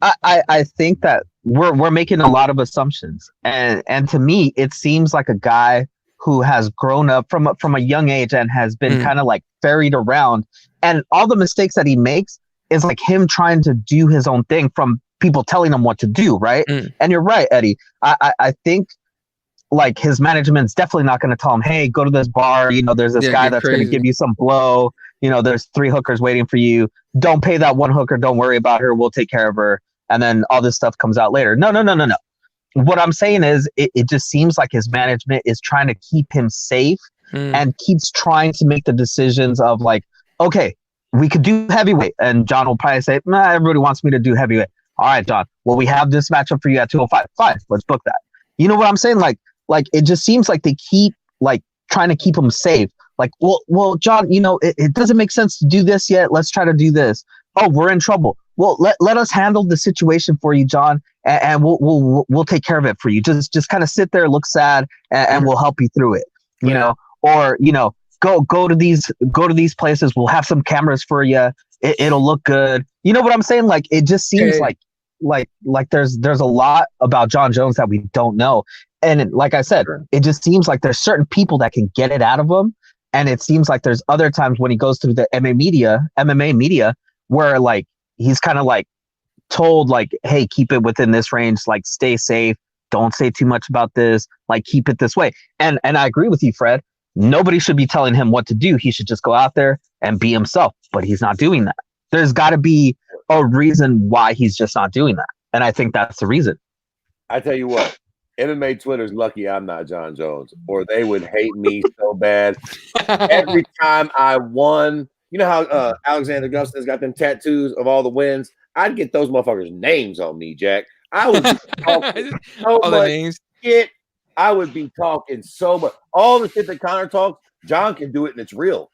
Speaker 2: I think that we're making a lot of assumptions, and to me, it seems like a guy who has grown up from a young age and has been kind of like ferried around, and all the mistakes that he makes is like him trying to do his own thing from people telling him what to do, right? And you're right, Eddie. I think like his management's definitely not going to tell him, hey, go to this bar. You know, there's this guy that's going to give you some blow. You know, there's 3 hookers waiting for you. Don't pay that one hooker. Don't worry about her. We'll take care of her. And then all this stuff comes out later. No. What I'm saying is it just seems like his management is trying to keep him safe and keeps trying to make the decisions of like, okay, we could do heavyweight. And John will probably say, nah, everybody wants me to do heavyweight. All right, John. Well, we have this matchup for you at 205. Fine, let's book that. You know what I'm saying? Like it just seems like they keep like trying to keep him safe. Like, well, John, you know, it doesn't make sense to do this yet. Let's try to do this. Oh, we're in trouble. Well, let us handle the situation for you, John, and we'll take care of it for you. Just kind of sit there, look sad, and we'll help you through it. You know, or you know, go to these places. We'll have some cameras for you. It'll look good. You know what I'm saying? Like, it just seems like there's a lot about John Jones that we don't know. And like I said, it just seems like there's certain people that can get it out of him. And it seems like there's other times when he goes through the MMA media where like he's kind of like told like, hey, keep it within this range, like stay safe. Don't say too much about this, like keep it this way. And I agree with you, Fred. Nobody should be telling him what to do. He should just go out there and be himself, but he's not doing that. There's got to be a reason why he's just not doing that. And I think that's the reason. I
Speaker 3: tell you what, MMA Twitter's lucky I'm not John Jones, or they would hate me so bad. Every time I won, you know how Alexander Gustafson's got them tattoos of all the wins? I'd get those motherfuckers' names on me, Jack. I would be talking so much shit. I would be talking so much. All the shit that Connor talks, John can do it and it's real.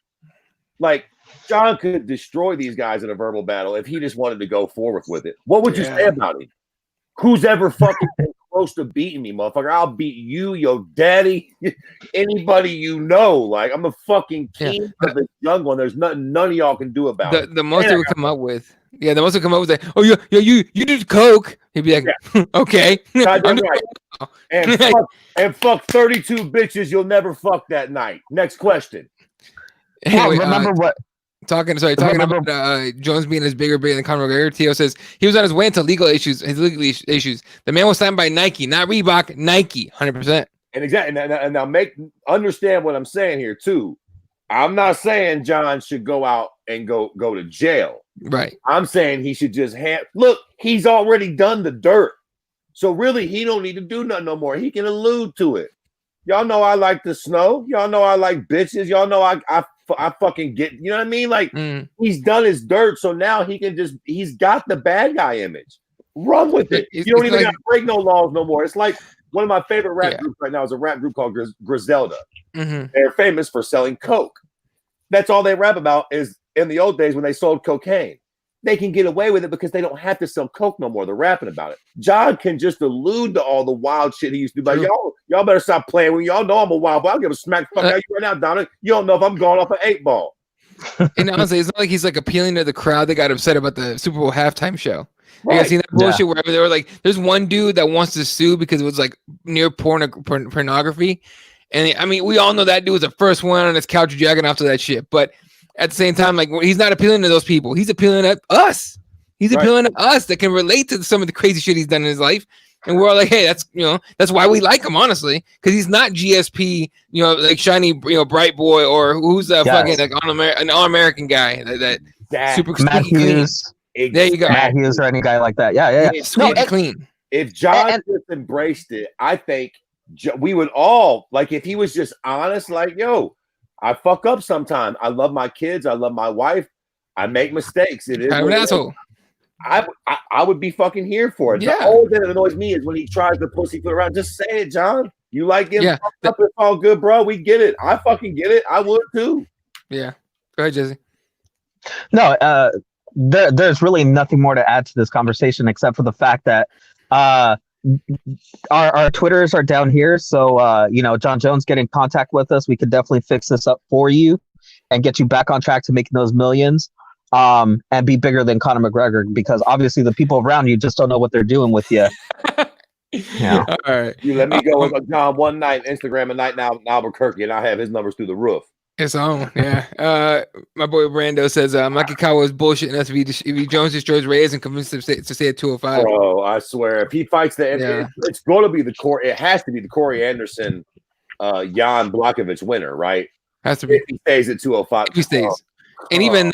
Speaker 3: Like, John could destroy these guys in a verbal battle if he just wanted to go forward with it. What would you say about him? Who's ever fucking close to beating me, motherfucker? I'll beat you, your daddy, anybody you know. Like, I'm a fucking king of this young one. There's nothing none of y'all can do about it.
Speaker 1: The most they would come up with. Yeah, the most would come up with that. Oh, you did coke. He'd be like, okay.
Speaker 3: Right. And fuck 32 bitches you'll never fuck that night. Next question.
Speaker 1: Anyway,
Speaker 2: remember what?
Speaker 1: Talking about Jones being as bigger than Conor McGregor. Tio says he was on his way into legal issues. The man was signed by Nike, not Reebok. Nike, 100%.
Speaker 3: And exactly. And now understand what I'm saying here too. I'm not saying John should go out and go to jail.
Speaker 1: Right.
Speaker 3: I'm saying he should just look. He's already done the dirt, so really he don't need to do nothing no more. He can allude to it. Y'all know I like the snow. Y'all know I like bitches. Y'all know I fucking get, you know what I mean? Like, he's done his dirt, so now he's got the bad guy image. Run with it. You don't even got to break no laws no more. It's like one of my favorite rap groups right now is a rap group called Griselda. They're famous for selling coke. That's all they rap about is in the old days when they sold cocaine. They can get away with it because they don't have to sell coke no more. They're rapping about it. John can just allude to all the wild shit he used to do. Like, y'all better stop playing when y'all know I'm a wild boy. I'll give a smack fuck out you right now, Dominic. You don't know if I'm going off an 8 ball.
Speaker 1: And honestly, it's not like he's like appealing to the crowd that got upset about the Super Bowl halftime show.
Speaker 3: Right.
Speaker 1: You guys seen that bullshit where they were like, there's one dude that wants to sue because it was like near pornography. And I mean, we all know that dude was the first one on his couch jacking off to that shit. But at the same time, like, he's not appealing to those people. He's appealing at us. He's appealing to us that can relate to some of the crazy shit he's done in his life. And we're all like, hey, that's why we like him, honestly, because he's not GSP, like shiny, bright boy, or who's fucking like an all-American guy that super
Speaker 2: Matt Hughes.
Speaker 1: There you go.
Speaker 2: Matt Hughes or any guy like that. Yeah.
Speaker 1: Sweet and clean.
Speaker 3: If John just embraced it, I think we would all, like, if he was just honest, like, yo, I fuck up sometimes. I love my kids. I love my wife. I make mistakes. It is
Speaker 1: I'm an asshole.
Speaker 3: I would be fucking here for it.
Speaker 1: Yeah.
Speaker 3: The only thing that annoys me is when he tries to pussyfoot around. Just say it, John. You like him?
Speaker 1: Yeah.
Speaker 3: Up, it's all good, bro. We get it. I fucking get it. I would too.
Speaker 1: Yeah. Go ahead, Jesse.
Speaker 2: No, there's really nothing more to add to this conversation except for the fact that our Twitters are down here. So, John Jones, get in contact with us. We could definitely fix this up for you and get you back on track to making those millions. And be bigger than Conor McGregor, because obviously the people around you just don't know what they're doing with you. Yeah.
Speaker 1: All right.
Speaker 3: You let me go with John one night, Instagram a night now in Albuquerque, and I have his numbers through the roof.
Speaker 1: It's on. Yeah. My boy Brando says Mikey Kawa is bullshitting us if Jones destroys Reyes and convinces him to stay at 205.
Speaker 3: Bro, I swear, if he fights it's going to be it has to be the Corey Anderson, Jan Blachowicz winner, right?
Speaker 1: Has to be.
Speaker 3: If he stays at 205.
Speaker 1: If he stays. And even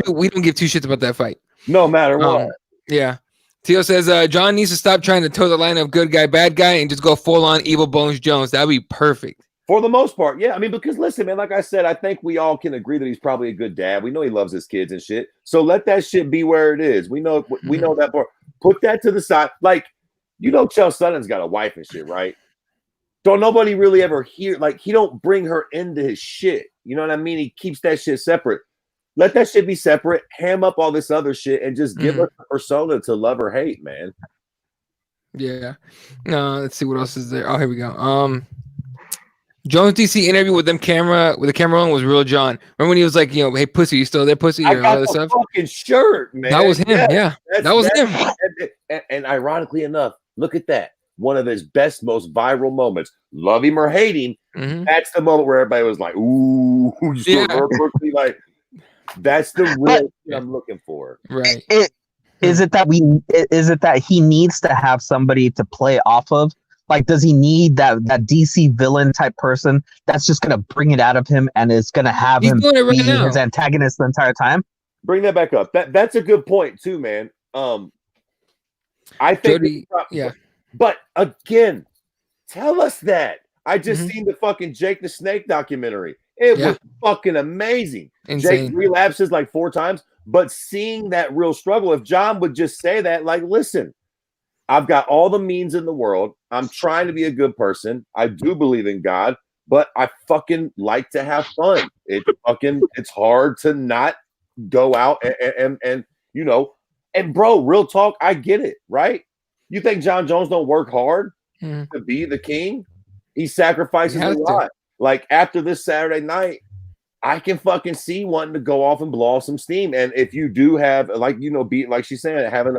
Speaker 1: we don't give two shits about that fight.
Speaker 3: No matter what.
Speaker 1: Yeah. Tio says John needs to stop trying to toe the line of good guy, bad guy, and just go full on evil Bones Jones. That'd be perfect.
Speaker 3: For the most part, yeah. I mean, because listen, man, like I said, I think we all can agree that he's probably a good dad. We know he loves his kids and shit. So let that shit be where it is. We know that part. Put that to the side. Like, Chael Sonnen's got a wife and shit, right? Don't nobody really ever hear, like, he don't bring her into his shit. You know what I mean? He keeps that shit separate. Let that shit be separate. Ham up all this other shit and just give us a persona to love or hate, man.
Speaker 1: Yeah. No, let's see what else is there. Oh, here we go. Jones DC interview with the camera on was real John. Remember when he was like, hey, pussy, you still there, pussy?
Speaker 3: I got the fucking shirt, man.
Speaker 1: That was him. Yeah. That was him.
Speaker 3: And ironically enough, look at that. One of his best, most viral moments. Love him or hate him. Mm-hmm. That's the moment where everybody was like, ooh, like, that's the real thing I'm looking for.
Speaker 1: Right.
Speaker 2: Is it that he needs to have somebody to play off of? Like, does he need that DC villain type person that's just going to bring it out of him and is going to have him be his antagonist the entire time?
Speaker 3: Bring that back up. That's a good point too, man. I think
Speaker 1: Jody,
Speaker 3: But again, tell us that. I just seen the fucking Jake the Snake documentary. It was fucking amazing.
Speaker 1: Insane.
Speaker 3: Jake relapses like 4 times, but seeing that real struggle, if John would just say that, like, listen, I've got all the means in the world. I'm trying to be a good person. I do believe in God, but I fucking like to have fun. It's hard to not go out and bro, real talk, I get it, right? You think John Jones don't work hard to be the king? He sacrifices a lot. Like, after this Saturday night, I can fucking see wanting to go off and blow off some steam. And if you do have, like she's saying, having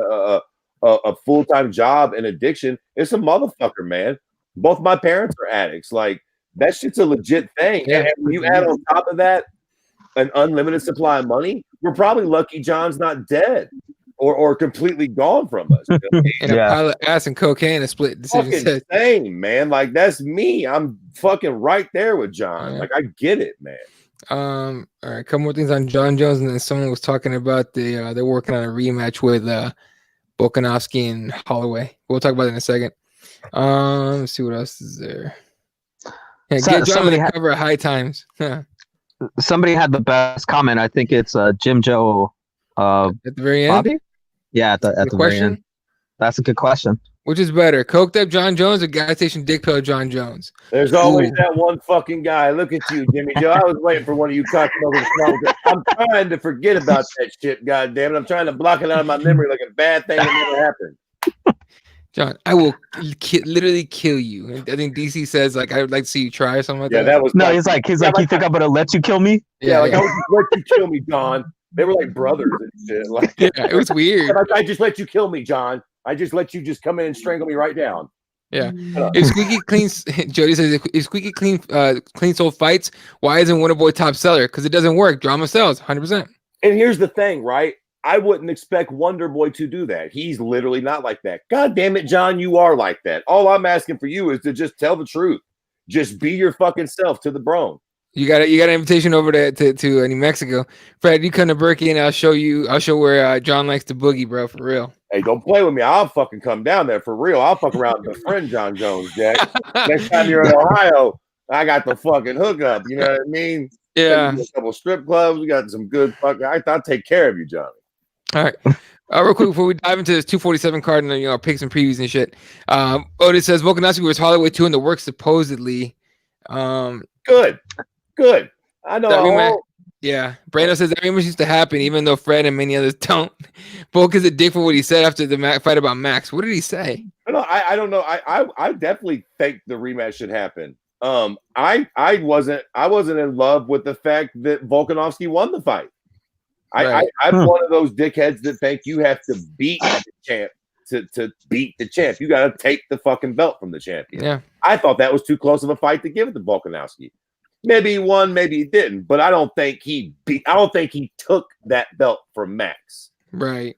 Speaker 3: a full-time job and addiction, it's a motherfucker, man. Both my parents are addicts. Like, that shit's a legit thing. Yeah. And when you add on top of that an unlimited supply of money, we're probably lucky John's not dead or completely gone from us. You know?
Speaker 1: And a pile of ass and cocaine, a split decision.
Speaker 3: Fucking same, man. Like, that's me. I'm fucking right there with John.
Speaker 1: Yeah.
Speaker 3: Like, I get it, man.
Speaker 1: All right, a couple more things on John Jones, and then someone was talking about they're working on a rematch with Volkanovski and Holloway. We'll talk about it in a second. Let's see what else is there. Yeah, get John on the cover at High Times.
Speaker 2: Somebody had the best comment. I think it's Jim Joe.
Speaker 1: At the very end?
Speaker 2: Bobby? Yeah, at the very end. That's a good question.
Speaker 1: Which is better, coked up John Jones or gas station dick pill John Jones?
Speaker 3: There's always that one fucking guy. Look at you, Jimmy Joe. I was waiting for one of you cocks over the phone. I'm trying to forget about that shit, goddammit. I'm trying to block it out of my memory like a bad thing that never happened.
Speaker 1: John, I will literally kill you. I think DC says, like, I would like to see you try or something like that.
Speaker 3: Yeah, that was
Speaker 2: he's like, you think I'm gonna let you kill me?
Speaker 3: Yeah, I would let you kill me, John. They were like brothers and shit. Like,
Speaker 1: it was weird.
Speaker 3: I just let you kill me, John. I just let you just come in and strangle me right down.
Speaker 1: Yeah. If Squeaky clean, Jody says, if Squeaky clean sold fights, why isn't Wonderboy top seller? Because it doesn't work. Drama sells 100%.
Speaker 3: And here's the thing, right? I wouldn't expect Wonderboy to do that. He's literally not like that. God damn it, John, you are like that. All I'm asking for you is to just tell the truth. Just be your fucking self to the Brone.
Speaker 1: You got an invitation over to New Mexico. Fred, you come to Berkeley and I'll show where John likes to boogie, bro, for real.
Speaker 3: Hey, don't play with me. I'll fucking come down there for real. I'll fuck around and befriend John Jones, Jack. Next time you're in Ohio, I got the fucking hookup. You know what I mean?
Speaker 1: Yeah.
Speaker 3: A couple strip clubs. We got some good fucking. I'll take care of you, Johnny.
Speaker 1: All right. Real quick before we dive into this 247 card and picks and previews and shit. Otis says Volkanovski was Hollywood 2 in the works supposedly.
Speaker 3: Good. I know.
Speaker 1: Yeah. Brando says that rematch used to happen, even though Fred and many others don't. Volk is a dick for what he said after the fight about Max. What did he say?
Speaker 3: I don't know. I definitely think the rematch should happen. I wasn't in love with the fact that Volkanovski won the fight. I'm one of those dickheads that think you have to beat the champ to beat the champ. You got to take the fucking belt from the champion.
Speaker 1: Yeah.
Speaker 3: I thought that was too close of a fight to give it to Volkanovski. Maybe he won, maybe he didn't, but I don't think he took that belt from Max.
Speaker 1: Right.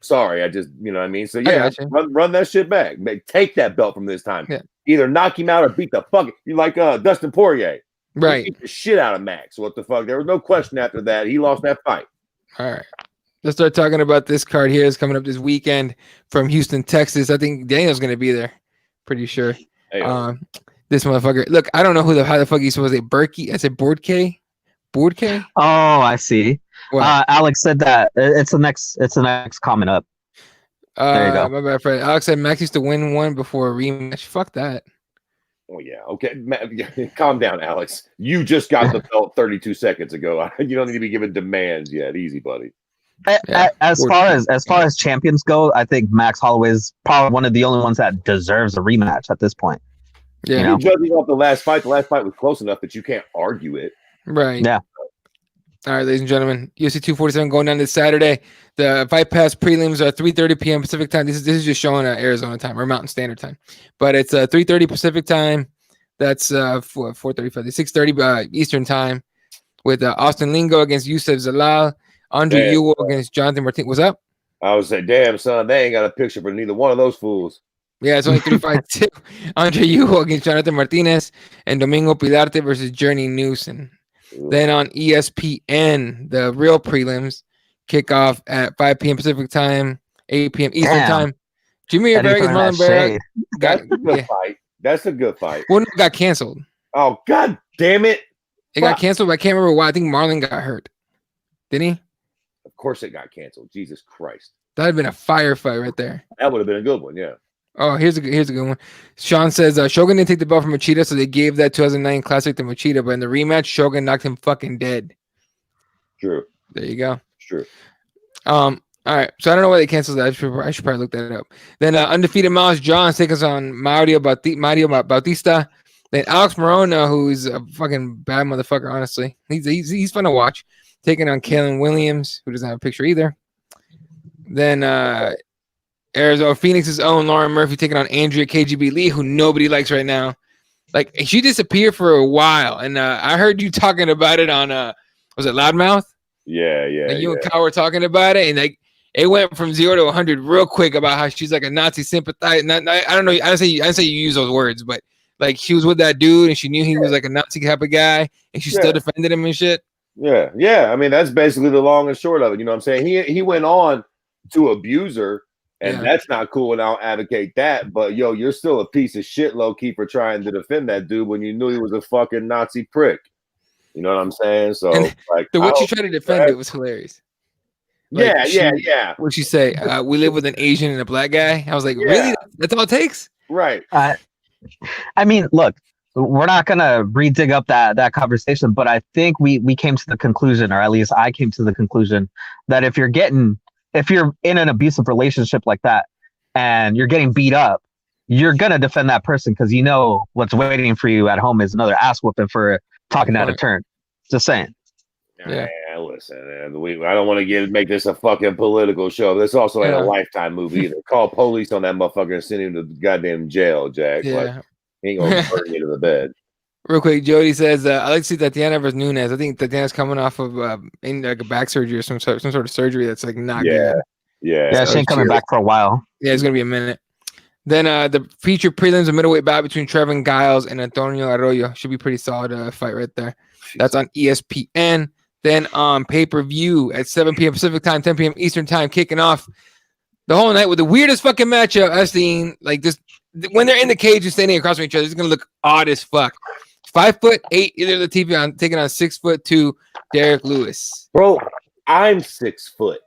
Speaker 3: Sorry, I just, you know what I mean? So yeah, run that shit back. Take that belt from this time.
Speaker 1: Yeah.
Speaker 3: Either knock him out or beat the fuck. You like Dustin Poirier.
Speaker 1: Right.
Speaker 3: Beat the shit out of Max. What the fuck? There was no question after that. He lost that fight. All
Speaker 1: right. Let's start talking about this card here. It's coming up this weekend from Houston, Texas. I think Daniel's going to be there. Pretty sure.
Speaker 3: Hey,
Speaker 1: this motherfucker. Look, I don't know how the fuck he's supposed to say Berkey. I said Boardk. Boardk?
Speaker 2: Oh, I see. Alex said that. It's the next comment up. There you go.
Speaker 1: My bad, Fred. Alex said Max used to win one before a rematch. Fuck that.
Speaker 3: Oh, yeah. Okay. Calm down, Alex. You just got the belt 32 seconds ago. You don't need to be giving demands yet. Easy, buddy.
Speaker 2: As far as champions go, I think Max Holloway is probably one of the only ones that deserves a rematch at this point.
Speaker 1: Yeah.
Speaker 3: You're judging off the last fight was close enough that you can't argue it.
Speaker 1: Right.
Speaker 2: Yeah.
Speaker 1: All right, ladies and gentlemen, UFC 247 going down this Saturday. The Fight Pass prelims are 3:30 p.m. Pacific time. This is just showing Arizona time or Mountain Standard Time, but it's 3:30 Pacific time. That's 4:35, 6:30 Eastern time with Austin Lingo against Youssef Zalal, Andre Ewell against Jonathan Martinez. What's up?
Speaker 3: I would say, damn son, they ain't got a picture for neither one of those fools.
Speaker 1: Yeah, it's only 3 fights too. Andre Ewell against Jonathan Martinez and Domingo Pilarte versus Journey Newson. Then on ESPN, the real prelims kick off at 5 p.m. Pacific time, 8 p.m. Eastern time. Jimmy Rivera against Marlon Vera.
Speaker 3: That's a good fight. That's a good fight.
Speaker 1: Well, it got canceled.
Speaker 3: Oh, god damn it.
Speaker 1: It got canceled, but I can't remember why. I think Marlon got hurt. Didn't he?
Speaker 3: Of course it got canceled. Jesus Christ.
Speaker 1: That would have been a firefight right there.
Speaker 3: That would have been a good one, yeah.
Speaker 1: Oh, here's a good one. Sean says Shogun didn't take the belt from Machida, so they gave that 2009 Classic to Machida, but in the rematch, Shogun knocked him fucking dead.
Speaker 3: True.
Speaker 1: There you go.
Speaker 3: True.
Speaker 1: All right. So I don't know why they canceled that. I should probably look that up. Then undefeated Miles John takes us on Mario Bautista. Then Alex Morona, who's a fucking bad motherfucker, honestly. He's fun to watch. Taking on Kalen Williams, who doesn't have a picture either. Then Arizona Phoenix's own Lauren Murphy taking on Andrea KGB Lee, who nobody likes right now. Like, she disappeared for a while, and I heard you talking about it on was it Loudmouth?
Speaker 3: Yeah.
Speaker 1: Like you and Kyle were talking about it, and like it went from 0 to 100 real quick about how she's like a Nazi sympathizer. I don't know. I didn't say you use those words, but like she was with that dude, and she knew he was like a Nazi type of guy, and she still defended him and shit.
Speaker 3: Yeah. I mean, that's basically the long and short of it. You know what I'm saying? He went on to abuse her. And that's not cool, and I'll advocate that. But yo, you're still a piece of shit, low key, for trying to defend that dude when you knew he was a fucking Nazi prick. You know what I'm saying? So,
Speaker 1: and
Speaker 3: like,
Speaker 1: the way she tried to defend it was hilarious.
Speaker 3: Like, yeah.
Speaker 1: What'd she say? We live with an Asian and a black guy. I was like, really? That's all it takes?
Speaker 3: Right.
Speaker 2: I mean, look, we're not gonna re-dig up that conversation, but I think we came to the conclusion, or at least I came to the conclusion, that if you're in an abusive relationship like that and you're getting beat up, you're going to defend that person because you know what's waiting for you at home is another ass whooping for talking out of turn. Just saying.
Speaker 3: Yeah. Listen, I don't want to make this a fucking political show. This also ain't a Lifetime movie either. Call police on that motherfucker and send him to goddamn jail, Jack.
Speaker 1: Yeah.
Speaker 3: Like, he ain't going to burn you to the bed.
Speaker 1: Real quick, Jody says, I like to see Tatiana versus Nunes. I think Tatiana's coming off of in like a back surgery or some sort of surgery that's like not good.
Speaker 2: Yeah, she ain't coming back for a while.
Speaker 1: Yeah, it's going to be a minute. Then the featured prelims, a middleweight bout between Trevin Giles and Antonio Arroyo. Should be pretty solid fight right there. That's on ESPN. Then on pay-per-view at 7 p.m. Pacific time, 10 p.m. Eastern time, kicking off the whole night with the weirdest fucking matchup I've seen. Like this, when they're in the cage and standing across from each other, it's gonna look odd as fuck. 5'8" either Latifi taking on 6'2" Derek Lewis.
Speaker 3: Bro, I'm 6 foot.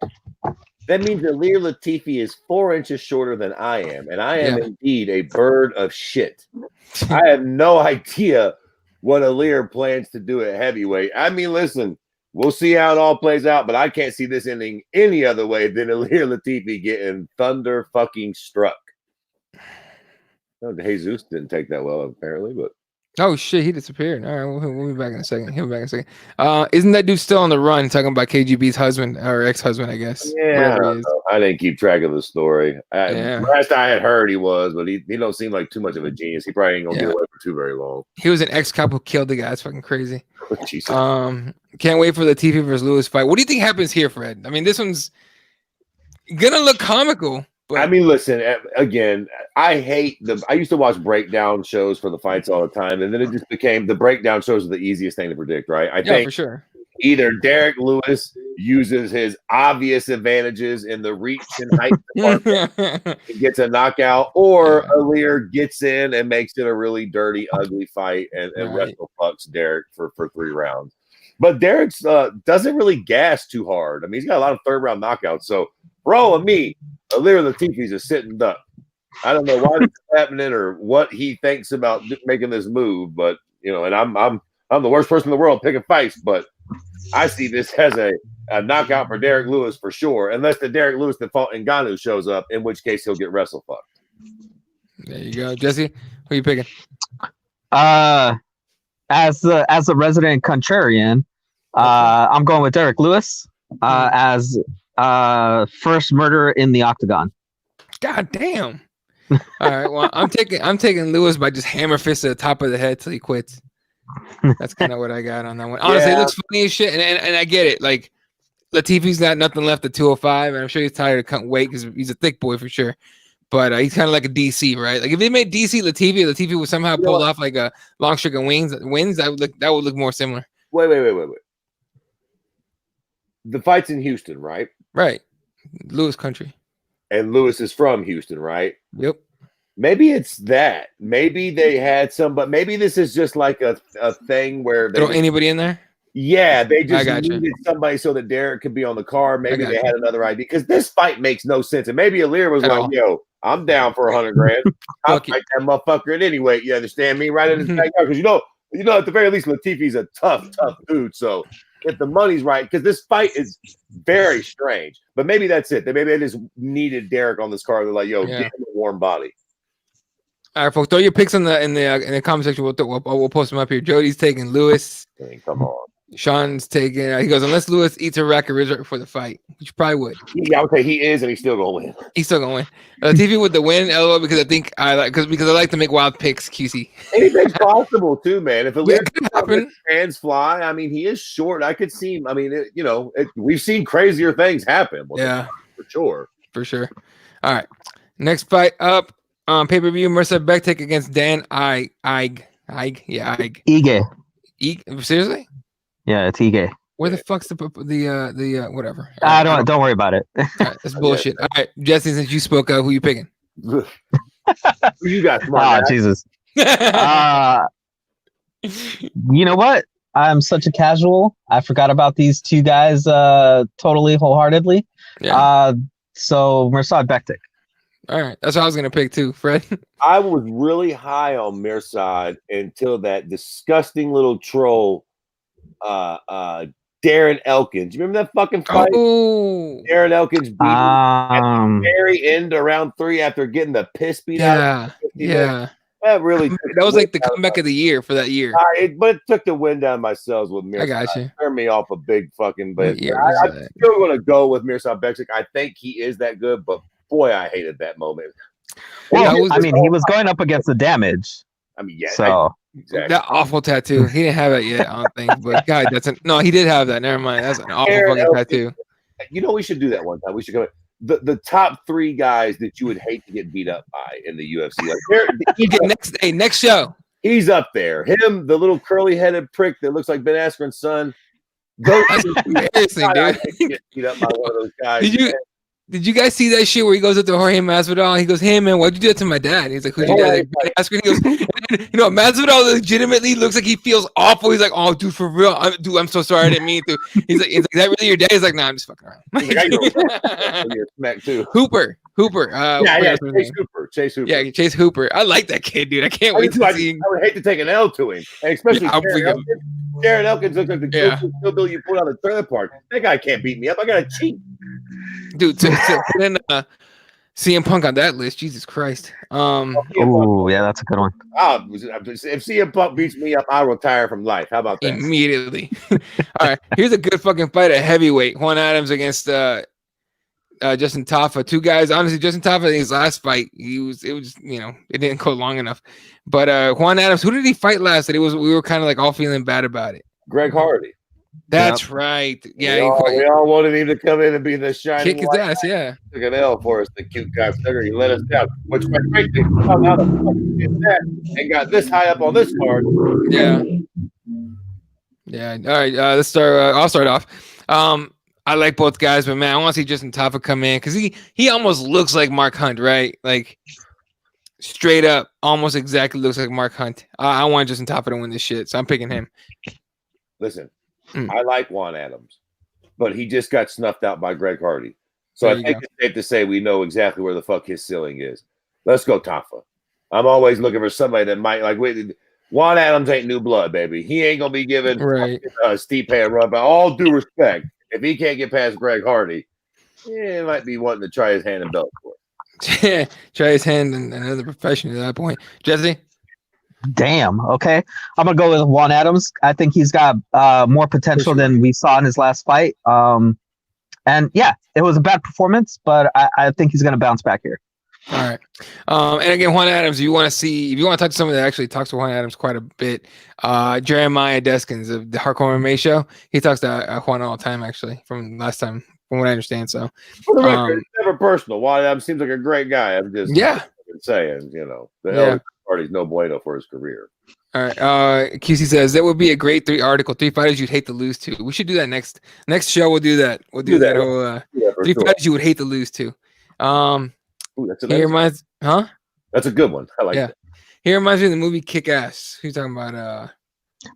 Speaker 3: That means Ilir Latifi is 4 inches shorter than I am, and I am indeed a bird of shit. I have no idea what Ilir plans to do at heavyweight. I mean, listen, we'll see how it all plays out, but I can't see this ending any other way than Ilir Latifi getting thunder fucking struck. Oh, Jesus didn't take that well, apparently, but
Speaker 1: oh shit, he disappeared. All right, we'll be back in a second. He'll be back in a second. Isn't that dude still on the run? Talking about KGB's husband or ex-husband, I guess.
Speaker 3: Yeah, I didn't keep track of the story. Last I had heard, he was, but he don't seem like too much of a genius. He probably ain't gonna get away for too very long.
Speaker 1: He was an ex-cop who killed the guy. It's fucking crazy.
Speaker 3: Jesus.
Speaker 1: Can't wait for the Latifi versus Lewis fight. What do you think happens here, Fred? I mean, this one's gonna look comical. But
Speaker 3: I mean, listen, again, I used to watch breakdown shows for the fights all the time, and then it just became the breakdown shows are the easiest thing to predict, right? I think
Speaker 1: for sure.
Speaker 3: Either Derek Lewis uses his obvious advantages in the reach and height department and gets a knockout, or Ilir gets in and makes it a really dirty, ugly fight and wrestle fucks Derek for 3 rounds. But Derek's doesn't really gas too hard. I mean, he's got a lot of 3rd round knockouts. So, bro and me, Ilir Latifi's a sitting duck. I don't know why this is happening or what he thinks about making this move, but and I'm the worst person in the world picking fights, but I see this as a knockout for Derek Lewis for sure, unless the Derek Lewis that fought Ngannou shows up, in which case he'll get wrestle fucked.
Speaker 1: There you go, Jesse. Who are you picking?
Speaker 2: As a resident contrarian, I'm going with Derek Lewis as first murderer in the octagon.
Speaker 1: God damn. All right. Well, I'm taking Lewis by just hammer fist at the top of the head till he quits. That's kind of what I got on that one. Honestly, it looks funny as shit, and I get it. Like Latifi's got nothing left at 205, and I'm sure he's tired of cutting weight because he's a thick boy for sure. But he's kind of like a DC, right? Like if they made DC Latifi would somehow pull off like a long streak of wins. That would look more similar.
Speaker 3: Wait. The fight's in Houston, right?
Speaker 1: Right. Lewis country.
Speaker 3: And Lewis is from Houston, right?
Speaker 1: Yep.
Speaker 3: Maybe it's that. Maybe they had but maybe this is just like a thing where they
Speaker 1: throw anybody in there.
Speaker 3: Yeah, they just needed somebody so that Derek could be on the card. Maybe they had another idea because this fight makes no sense. And maybe Ilir was like, "Yo, I'm down for $100,000. I'll fight that motherfucker at any weight." You understand me? Right in his backyard, because at the very least, Latifi's a tough dude. So if the money's right, because this fight is very strange, but maybe that's it. Maybe they just needed Derek on this card. They're like, "Yo, get him a warm body." All
Speaker 1: right, folks, throw your picks in the comment section. We'll post them up here. Jody's taking Lewis.
Speaker 3: Dang, come on.
Speaker 1: Sean's taking. He goes, unless Lewis eats a rack of ribs right before the fight, which probably would.
Speaker 3: Yeah, I would say he is, and he's still gonna win.
Speaker 1: He's still gonna win. TV with the win, LOL, because I think because I like to make wild picks. QC.
Speaker 3: Anything's possible too, man. If it hands fly, I mean, he is short. I could see him. I mean, we've seen crazier things happen. For sure. All right, next fight up. Pay-per-view, Mercer Bektik against Dan Ige.
Speaker 2: Ige.
Speaker 1: Seriously?
Speaker 2: Yeah, it's Ige.
Speaker 1: Where the fuck's the whatever?
Speaker 2: Don't worry about it.
Speaker 1: All right, that's bullshit. All right, Jesse, since you spoke up, who you picking?
Speaker 3: Who you got?
Speaker 2: Jesus. You know what? I'm such a casual. I forgot about these two guys totally wholeheartedly.
Speaker 1: Yeah.
Speaker 2: So Mercer Bektik.
Speaker 1: All right, that's what I was gonna pick too, Fred.
Speaker 3: I was really high on Mirsad until that disgusting little troll, Darren Elkins. You remember that fucking fight?
Speaker 1: Oh,
Speaker 3: Darren Elkins beat him at the very end around 3 after getting the piss beat out.
Speaker 1: Yeah.
Speaker 3: That really
Speaker 1: that was like the comeback of the year for that year.
Speaker 3: But it took the wind down my sails with Mirsad.
Speaker 1: I got you.
Speaker 3: Turned me off a big fucking. But I'm still gonna go with Mirsad Bektik. I think he is that good, but. Boy, I hated that moment.
Speaker 2: Well, he was going up against the damage.
Speaker 3: I mean, yeah.
Speaker 2: So
Speaker 3: exactly.
Speaker 1: That awful tattoo. He didn't have that yet, I don't think. But God, no, he did have that. Never mind. That's an awful fucking tattoo.
Speaker 3: We should do that one time. We should go. The top 3 guys that you would hate to get beat up by in the UFC. Like
Speaker 1: next show.
Speaker 3: He's up there. Him, the little curly-headed prick that looks like Ben Askren's son. Those
Speaker 1: embarrassing, dude.
Speaker 3: Get beat up by one of those guys.
Speaker 1: Did you guys see that shit where he goes up to Jorge Masvidal? He goes, "Hey man, why'd you do that to my dad?" He's like, "Who'd you dad?" Like, he goes, Masvidal legitimately looks like he feels awful. He's like, "Oh, dude, for real, I'm so sorry, I didn't mean to." He's like, "Is that really your dad?" He's like, "Nah, I'm just fucking around."
Speaker 3: He's like, I know. Smack too.
Speaker 1: Hooper.
Speaker 3: Chase Hooper.
Speaker 1: Yeah, Chase Hooper. I like that kid, dude. I can't wait to see him.
Speaker 3: I would hate to take an L to him, and especially Darren Elkins looks like the kill bill you put on the trailer park. That guy can't beat me up. I got to cheat.
Speaker 1: Dude, put in CM Punk on that list. Jesus Christ.
Speaker 2: Oh, yeah, that's a good one.
Speaker 3: If CM Punk beats me up, I'll retire from life. How about that?
Speaker 1: Immediately. All right. Here's a good fucking fight at heavyweight. Juan Adams against Justin Tafa. Two guys. Honestly, Justin Tafa in his last fight, it didn't go long enough. But Juan Adams, who did he fight last? That we were kind of like all feeling bad about it.
Speaker 3: Greg Hardy.
Speaker 1: That's right. Yeah,
Speaker 3: we all wanted him to come in and be the shining.
Speaker 1: Kick his ass, yeah.
Speaker 3: Took an L for us, the cute guy sucker. He let us down. Which, quite frankly, how the fuck did that and got this high up on this card?
Speaker 1: Yeah. Yeah. All right. Let's start. I'll start off. I like both guys, but man, I want to see Justin Tafa come in because he almost looks like Mark Hunt, right? Like straight up, almost exactly looks like Mark Hunt. I want Justin Tafa to win this shit, so I'm picking him.
Speaker 3: Listen. I like Juan Adams, but he just got snuffed out by Greg Hardy. So I think it's safe to say we know exactly where the fuck his ceiling is. Let's go Tafa. I'm always looking for somebody that might Juan Adams ain't new blood, baby. He ain't gonna be giving Stipe a run. By all due respect, if he can't get past Greg Hardy, he might be wanting to try his hand in Bellator.
Speaker 1: Try his hand in another profession at that point. Jesse?
Speaker 2: Damn. Okay. I'm going to go with Juan Adams. I think he's got more potential than we saw in his last fight. And yeah, it was a bad performance, but I think he's going to bounce back here.
Speaker 1: All right. And again, Juan Adams, if you want to talk to someone that actually talks to Juan Adams quite a bit, Jeremiah Deskins of the Hardcore MMA show, he talks to Juan all the time, actually, from last time, from what I understand. So,
Speaker 3: for the record, it's never personal. Juan Adams seems like a great guy. I'm just saying, the party's no bueno for his career.
Speaker 1: All right. QC says that would be a great 3 fighters you'd hate to lose to. We should do that next show. We'll do that. We'll do that whole 3 fighters you would hate to lose to.
Speaker 3: That's a good one. I like that.
Speaker 1: He reminds me of the movie Kick Ass. Who's talking about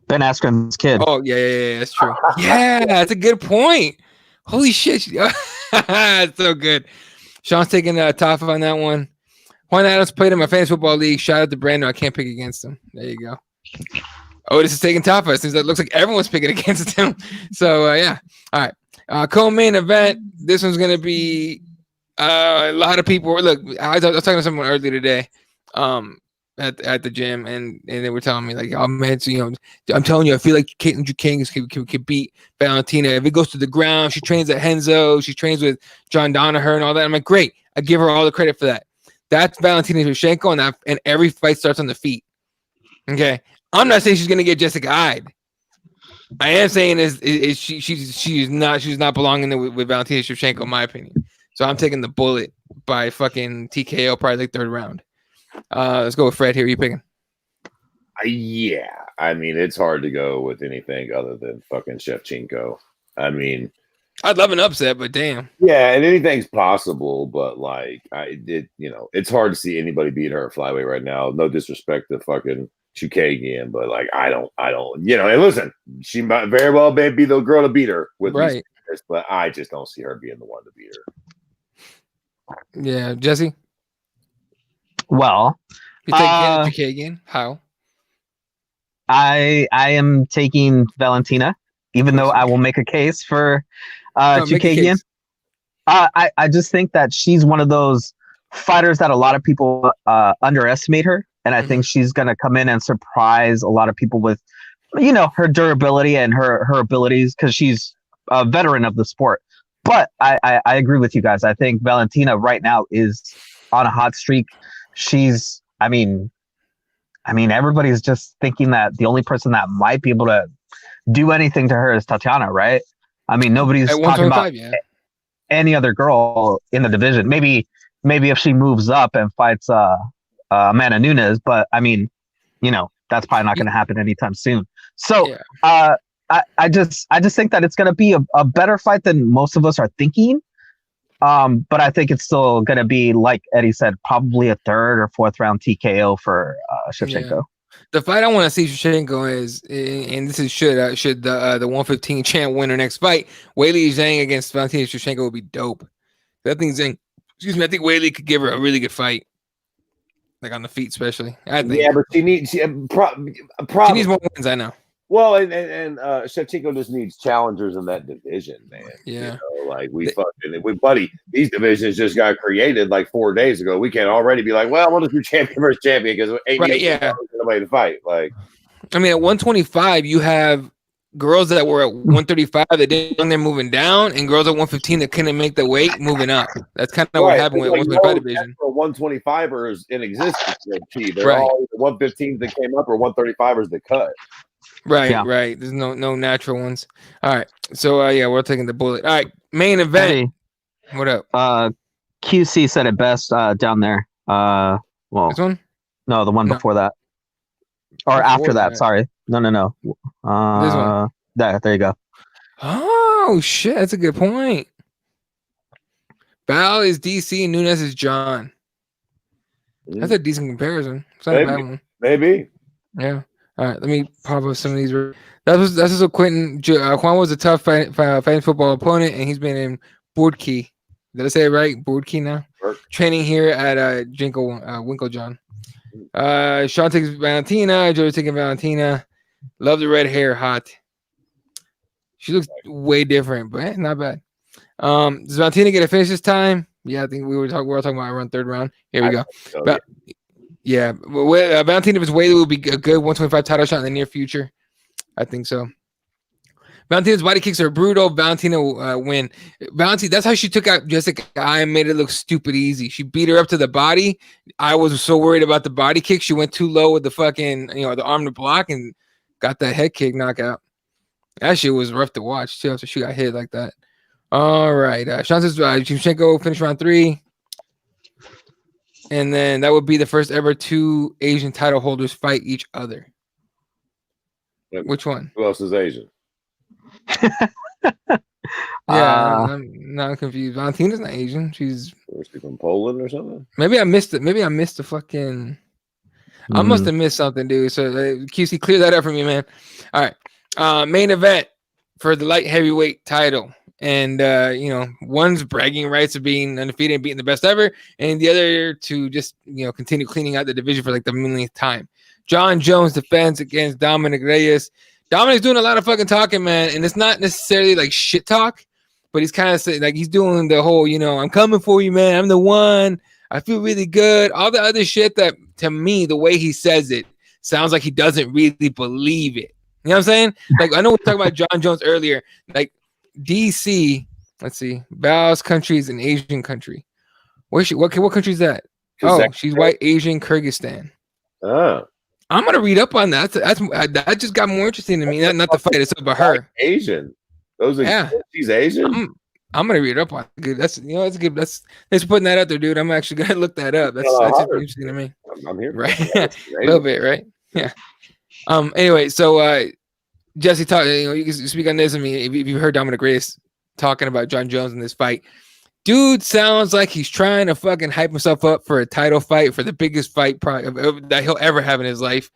Speaker 2: Ben Askren's kid.
Speaker 1: Oh yeah, that's true. Yeah, that's a good point. Holy shit. That's so good. Sean's taking Tafa on that one. Juan Adams played in my fantasy football league. Shout out to Brandon. I can't pick against him. There you go. Oh, this is taking Tafa. Since it looks like everyone's picking against him. So yeah. All right. Co-main event. This one's gonna be a lot of people. Look, I was talking to someone earlier today, at the gym, and they were telling me like, oh man, so, I'm telling you, I feel like Caitlin Jukang can beat Valentina if it goes to the ground. She trains at Henzo. She trains with John Danaher and all that. I'm like, great. I give her all the credit for that. That's Valentina Shevchenko, and every fight starts on the feet. Okay, I'm not saying she's gonna get Jessica Hyde. I am saying she's not belonging there with Valentina Shevchenko, in my opinion. So I'm taking the bullet by fucking TKO, probably like 3rd round. Let's go with Fred here. Who you picking?
Speaker 3: Yeah, I mean it's hard to go with anything other than fucking Shevchenko. I mean,
Speaker 1: I'd love an upset, but damn.
Speaker 3: Yeah, and anything's possible, but like it's hard to see anybody beat her at flyweight right now. No disrespect to fucking Chukagian, but like I don't, and listen, she might very well be the girl to beat her with
Speaker 1: right.
Speaker 3: This, but I just don't see her being the one to beat her.
Speaker 1: Yeah, Jesse.
Speaker 2: Well,
Speaker 1: you take Chukagian? How?
Speaker 2: I am taking Valentina, even though I will make a case for Chukagian. I just think that she's one of those fighters that a lot of people underestimate her, and I think she's going to come in and surprise a lot of people with, her durability and her abilities because she's a veteran of the sport. But I agree with you guys. I think Valentina right now is on a hot streak. She's, I mean, everybody's just thinking that the only person that might be able to do anything to her is Tatiana, right? I mean, nobody's talking about any other girl in the division. Maybe if she moves up and fights Amanda Nunes, but I mean, that's probably not going to happen anytime soon. So I just think that it's going to be a better fight than most of us are thinking. But I think it's still going to be, like Eddie said, probably a third or fourth round TKO for Shevchenko.
Speaker 1: Yeah. The fight I want to see Shevchenko is, and this is should the 115 champ win her next fight, Weili Zhang against Valentina Shevchenko would be dope. I think Zhang, I think Weili could give her a really good fight, like on the feet especially. I think.
Speaker 3: Yeah, but she needs
Speaker 1: she needs more wins. I know.
Speaker 3: Well, and Shevchenko just needs challengers in that division, man.
Speaker 1: Yeah,
Speaker 3: like buddy, these divisions just got created like 4 days ago. We can't already be like, well, we'll just do champion versus champion because nobody to fight. Like,
Speaker 1: I mean, at 125, you have girls that were at 135 that didn't, they're moving down, and girls at 115 that couldn't make the weight moving up. That's kind of what happened with the 125 division.
Speaker 3: 125ers in existence. They're all 115s that came up or 135ers that cut.
Speaker 1: Right. There's no natural ones. All right. So we're taking the bullet. All right. Main event. Hey, what up?
Speaker 2: QC said it best down there. Well,
Speaker 1: this one?
Speaker 2: No, the one before that. Or after that. Sorry. No.
Speaker 1: This one.
Speaker 2: There you go.
Speaker 1: Oh shit, that's a good point. Val is DC and Nunes is John. That's a decent comparison. It's not a bad one.
Speaker 3: Maybe.
Speaker 1: Yeah. All right, let me pop up some of these. That's also Quentin. Juan was a tough fighting football opponent, and he's been in Boardkey. Did I say it right? Boardkey now. Sure. Training here at Winklejohn. Sean takes Valentina. Joe's taking Valentina. Love the red hair. Hot. She looks way different, but not bad. Does Valentina get a finish this time? Yeah, I think we were talking about around third round. Here we go. Yeah, Valentina was Weili will be a good 125 title shot in the near future. I think so. Valentina's body kicks are brutal. Valentina will win. Valentina, that's how she took out Jessica Eye and made it look stupid easy. She beat her up to the body. I was so worried about the body kick. She went too low with the fucking, the arm to block and got that head kick knockout. That shit was rough to watch too after she got hit like that. All right. Sean says Shevchenko finish round 3. And then that would be the first ever 2 Asian title holders fight each other. Which one?
Speaker 3: Who else is Asian?
Speaker 1: I'm not confused. Valentina's not Asian. She's
Speaker 3: from Poland or something.
Speaker 1: Maybe I missed it. Maybe I missed the fucking. I must have missed something, dude. So QC, clear that up for me, man. All right. Main event for the light heavyweight title. And one's bragging rights of being undefeated and beating the best ever, and the other to just continue cleaning out the division for like the millionth time. John Jones defends against Dominic Reyes. Dominic's doing a lot of fucking talking, man, and it's not necessarily like shit talk, but he's kind of saying like he's doing the whole, I'm coming for you, man. I'm the one. I feel really good. All the other shit that, to me, the way he says it sounds like he doesn't really believe it. You know what I'm saying? Like I know we were talking about John Jones earlier, like. DC, let's see. Val's country is an Asian country. What country is that? She's white Asian Kyrgyzstan.
Speaker 3: I'm
Speaker 1: gonna read up on that. That just got more interesting to me. Not the fight. It's about her.
Speaker 3: Asian. She's Asian.
Speaker 1: I'm gonna read up on it. Good. That's good. Thanks for putting that out there, dude. I'm actually gonna look that up. That's interesting to me.
Speaker 3: I'm here.
Speaker 1: Right. A little bit, right? Yeah. Anyway, so Jesse, talk. You can speak on this. I mean, if you've heard Dominic Reyes talking about John Jones in this fight, dude sounds like he's trying to fucking hype himself up for a title fight, for the biggest fight that he'll ever have in his life.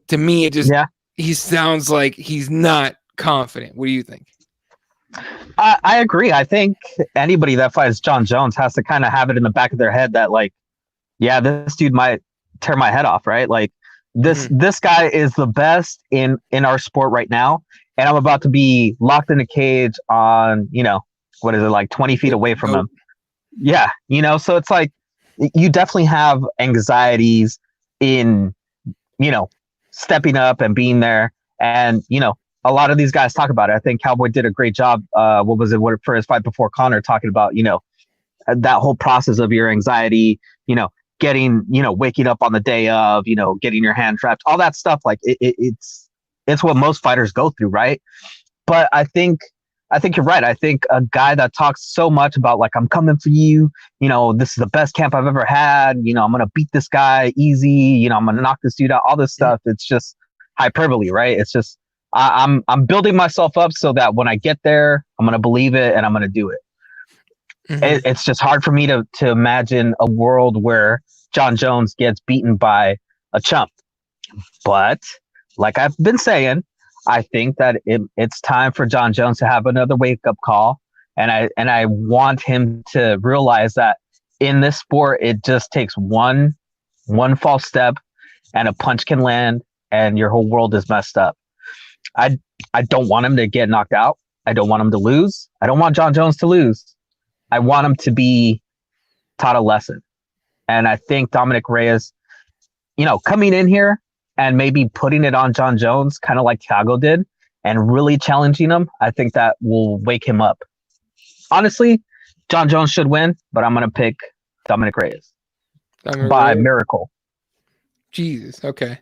Speaker 1: To me, he sounds like he's not confident. What do you think?
Speaker 2: I agree. I think anybody that fights John Jones has to kind of have it in the back of their head that, like, yeah, this dude might tear my head off, right? Like. This guy is the best in our sport right now, and I'm about to be locked in a cage on what is it, like 20 feet away from him. Yeah, so it's like you definitely have anxieties in stepping up and being there, and a lot of these guys talk about it. I think Cowboy did a great job. For his fight before Conor, talking about that whole process of your anxiety, getting, waking up on the day of, getting your hand trapped, all that stuff. Like it's what most fighters go through. Right. But I think you're right. I think a guy that talks so much about like, I'm coming for you, this is the best camp I've ever had. I'm going to beat this guy easy. I'm going to knock this dude out, all this stuff. It's just hyperbole, right? It's just, I'm building myself up so that when I get there, I'm going to believe it and I'm going to do it. It's just hard for me to imagine a world where John Jones gets beaten by a chump. But like I've been saying, I think that it's time for John Jones to have another wake up call, and I want him to realize that in this sport, it just takes one false step, and a punch can land, and your whole world is messed up. I don't want him to get knocked out. I don't want him to lose. I don't want John Jones to lose. I want him to be taught a lesson. And I think Dominic Reyes, coming in here and maybe putting it on John Jones, kind of like Thiago did, and really challenging him, I think that will wake him up. Honestly, John Jones should win, but I'm going to pick Dominic Reyes by miracle.
Speaker 1: Jesus. Okay.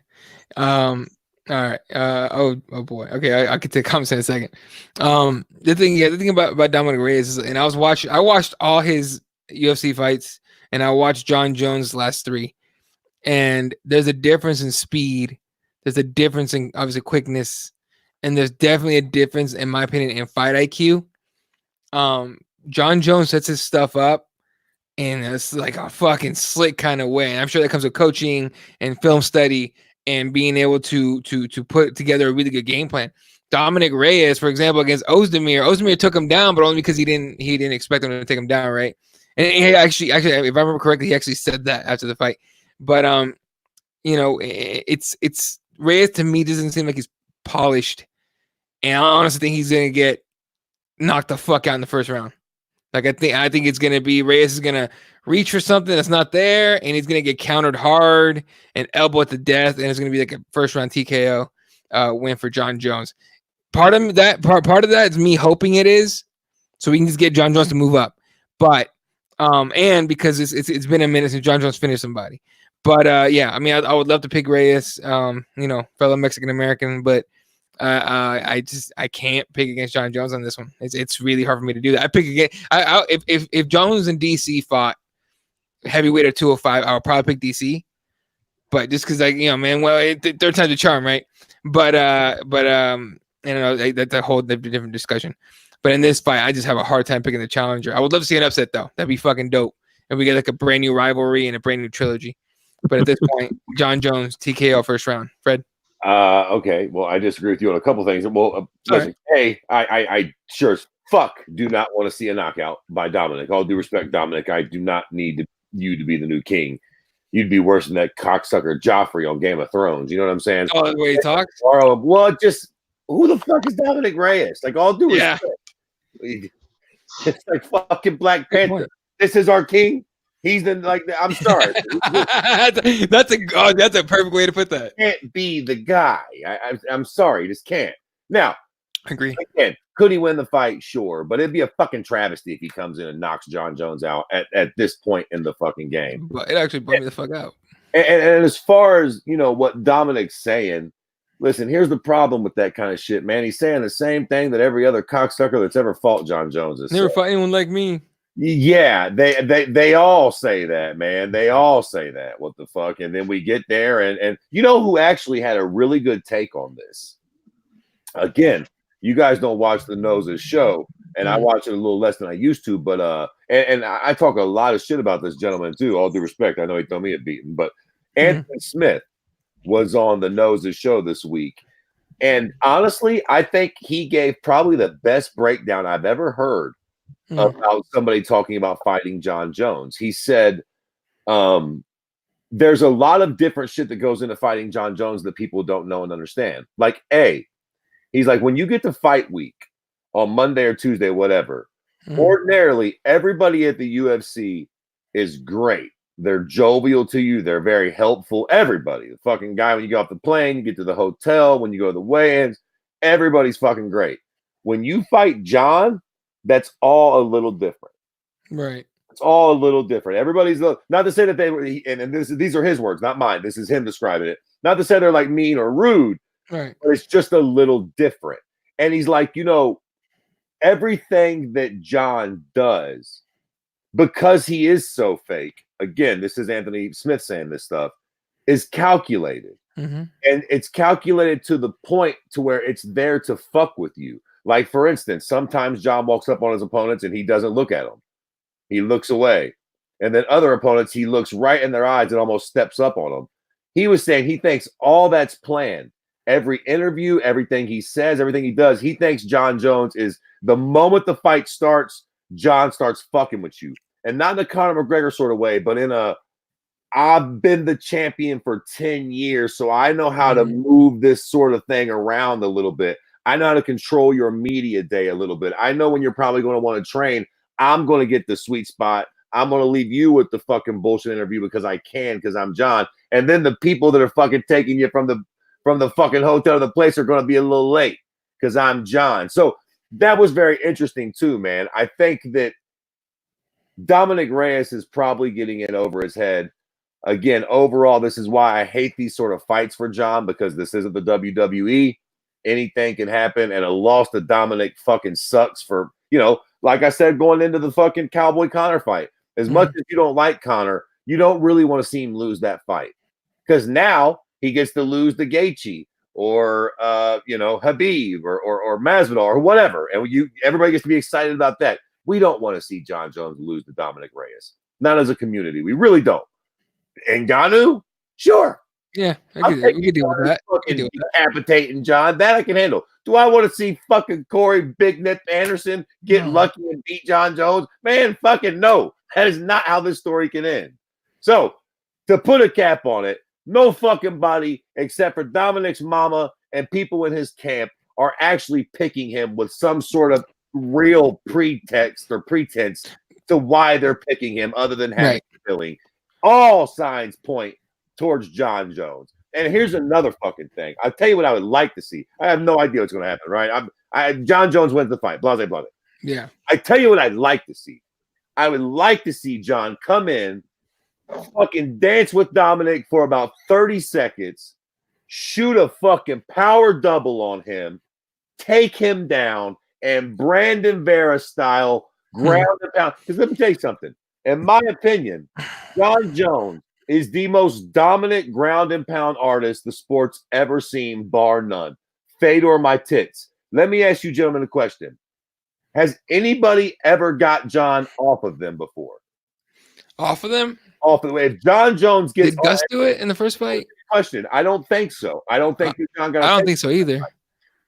Speaker 1: All right. Oh boy. Okay. I could take comments in a second. The thing about Dominic Reyes is, and I watched all his UFC fights, and I watched John Jones' last 3. And there's a difference in speed. There's a difference in obviously quickness, and there's definitely a difference, in my opinion, in fight IQ. John Jones sets his stuff up, and it's like a fucking slick kind of way. And I'm sure that comes with coaching and film study and being able to put together a really good game plan. Dominic Reyes, for example, against Ozdemir took him down, but only because he didn't expect him to take him down, right? And he actually, if I remember correctly, he actually said that after the fight. But it's Reyes, to me, doesn't seem like he's polished, and I honestly think he's gonna get knocked the fuck out in the first round. Like I think it's gonna be Reyes is gonna reach for something that's not there, and he's gonna get countered hard and elbow to death, and it's gonna be like a first round TKO win for John Jones. Part of that is me hoping it is, so we can just get John Jones to move up. But and because it's been a minute since John Jones finished somebody. But yeah, I mean, I would love to pick Reyes, fellow Mexican American, but I can't pick against John Jones on this one. It's really hard for me to do that. I pick again. If Jones and DC fought heavyweight or 205, I would probably pick DC. But just because third time's a charm, right? But that's a whole different discussion. But in this fight, I just have a hard time picking the challenger. I would love to see an upset though. That'd be fucking dope. And we get like a brand new rivalry and a brand new trilogy. But at this point, John Jones, TKO first round. Fred?
Speaker 3: Okay. Well, I disagree with you on a couple things. Well, listen, right. I sure as fuck do not want to see a knockout by Dominic. All due respect, Dominic, I do not need you to be the new king. You'd be worse than that cocksucker Joffrey on Game of Thrones. You know what I'm saying?
Speaker 1: Oh, the way he talks?
Speaker 3: Well, just who the fuck is Dominic Reyes? Like, all due respect. It's like fucking Black Panther. This is our king. He's I'm sorry.
Speaker 1: That's a perfect way to put that.
Speaker 3: Can't be the guy. I'm sorry, just can't. Now,
Speaker 1: I agree.
Speaker 3: Again, could he win the fight? Sure, but it'd be a fucking travesty if he comes in and knocks John Jones out at this point in the fucking game.
Speaker 1: But it actually brought me the fuck out.
Speaker 3: And as far as what Dominic's saying, listen, here's the problem with that kind of shit, man. He's saying the same thing that every other cocksucker that's ever fought John Jones has
Speaker 1: never fought anyone like me.
Speaker 3: Yeah, they all say that, man. They all say that. What the fuck? And then we get there, and you know who actually had a really good take on this? Again, you guys don't watch the Noses show, and I watch it a little less than I used to, but and I talk a lot of shit about this gentleman too. All due respect, I know he threw me a beating, but Anthony Smith was on the Noses show this week, and honestly, I think he gave probably the best breakdown I've ever heard about somebody talking about fighting John Jones. He said, there's a lot of different shit that goes into fighting John Jones that people don't know and understand. Like, he's like, when you get to fight week on Monday or Tuesday, whatever, ordinarily everybody at the UFC is great. They're jovial to you. They're very helpful. Everybody, the fucking guy, when you get off the plane, you get to the hotel, when you go to the weigh-ins, everybody's fucking great. When you fight John, that's all a little different.
Speaker 1: Right.
Speaker 3: It's all a little different. Everybody's not to say that they were, and these are his words, not mine. This is him describing it. Not to say they're like mean or rude,
Speaker 1: right?
Speaker 3: But it's just a little different. And he's like, everything that John does, because he is so fake. Again, this is Anthony Smith saying this stuff, is calculated, and it's calculated to the point to where it's there to fuck with you. Like, for instance, sometimes John walks up on his opponents and he doesn't look at them. he looks away. And then other opponents, he looks right in their eyes and almost steps up on them. He was saying he thinks all that's planned. Every interview, everything he says, everything he does, he thinks John Jones is the moment the fight starts, John starts fucking with you. And not in a Conor McGregor sort of way, but in a, I've been the champion for 10 years, so I know how to move this sort of thing around a little bit. I know how to control your media day a little bit. I know when you're probably going to want to train, I'm going to get the sweet spot. I'm going to leave you with the fucking bullshit interview because I can, because I'm John. And then the people that are fucking taking you from the fucking hotel to the place are going to be a little late because I'm John. So that was very interesting too, man. I think that Dominic Reyes is probably getting in over his head. Again, overall, this is why I hate these sort of fights for John, because this isn't the WWE. Anything can happen, and a loss to Dominic fucking sucks for, like I said, going into the fucking Cowboy Conor fight. As much as you don't like Conor, you don't really want to see him lose that fight, because now he gets to lose to Gaethje or Habib or Masvidal or whatever, and everybody gets to be excited about that. We don't want to see John Jones lose to Dominic Reyes, not as a community. We really don't. Ngannou, sure.
Speaker 1: Yeah, we can deal with that.
Speaker 3: Fucking decapitating John, that I can handle. Do I want to see fucking Corey Big Nip Anderson get lucky and beat John Jones? Man, fucking no. That is not how this story can end. So, to put a cap on it, no fucking body except for Dominic's mama and people in his camp are actually picking him with some sort of real pretext or pretense to why they're picking him, other than having feeling. All signs point towards John Jones. And here's another fucking thing. I'll tell you what I would like to see. I have no idea what's going to happen, right? John Jones wins the fight. Blase, blase.
Speaker 1: Yeah.
Speaker 3: I tell you what I'd like to see. I would like to see John come in, fucking dance with Dominic for about 30 seconds, shoot a fucking power double on him, take him down, and Brandon Vera style ground and pound. Because let me tell you something. In my opinion, John Jones is the most dominant ground and pound artist the sport's ever seen, bar none. Fedor my tits. Let me ask you gentlemen a question. Has anybody ever got John off of them before?
Speaker 1: Off of them?
Speaker 3: Off of the way. If John Jones gets
Speaker 1: Did Gus do it in the first fight?
Speaker 3: Question. I don't think so. I don't think John got.
Speaker 1: I don't think so either.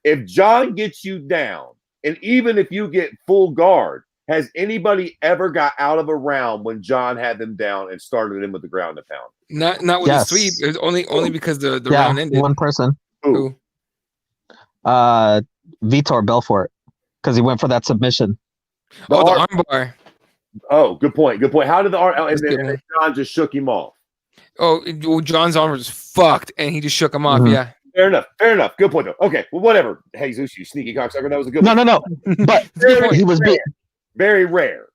Speaker 3: If John gets you down, and even if you get full guard, has anybody ever got out of a round when John had them down and started him with the ground and pound?
Speaker 1: Not with the sweep. It was only because the round ended.
Speaker 2: One person.
Speaker 3: Who?
Speaker 2: Vitor Belfort, because he went for that submission.
Speaker 1: The armbar.
Speaker 3: Oh, good point. Good point. How did the arm? And then John just shook him off.
Speaker 1: Oh, John's arm was fucked, and he just shook him off. Yeah.
Speaker 3: Fair enough. Fair enough. Good point, though. Okay. Well, whatever. Jesus, you sneaky cocksucker. That was a good
Speaker 2: point. No. But he was
Speaker 3: very rare.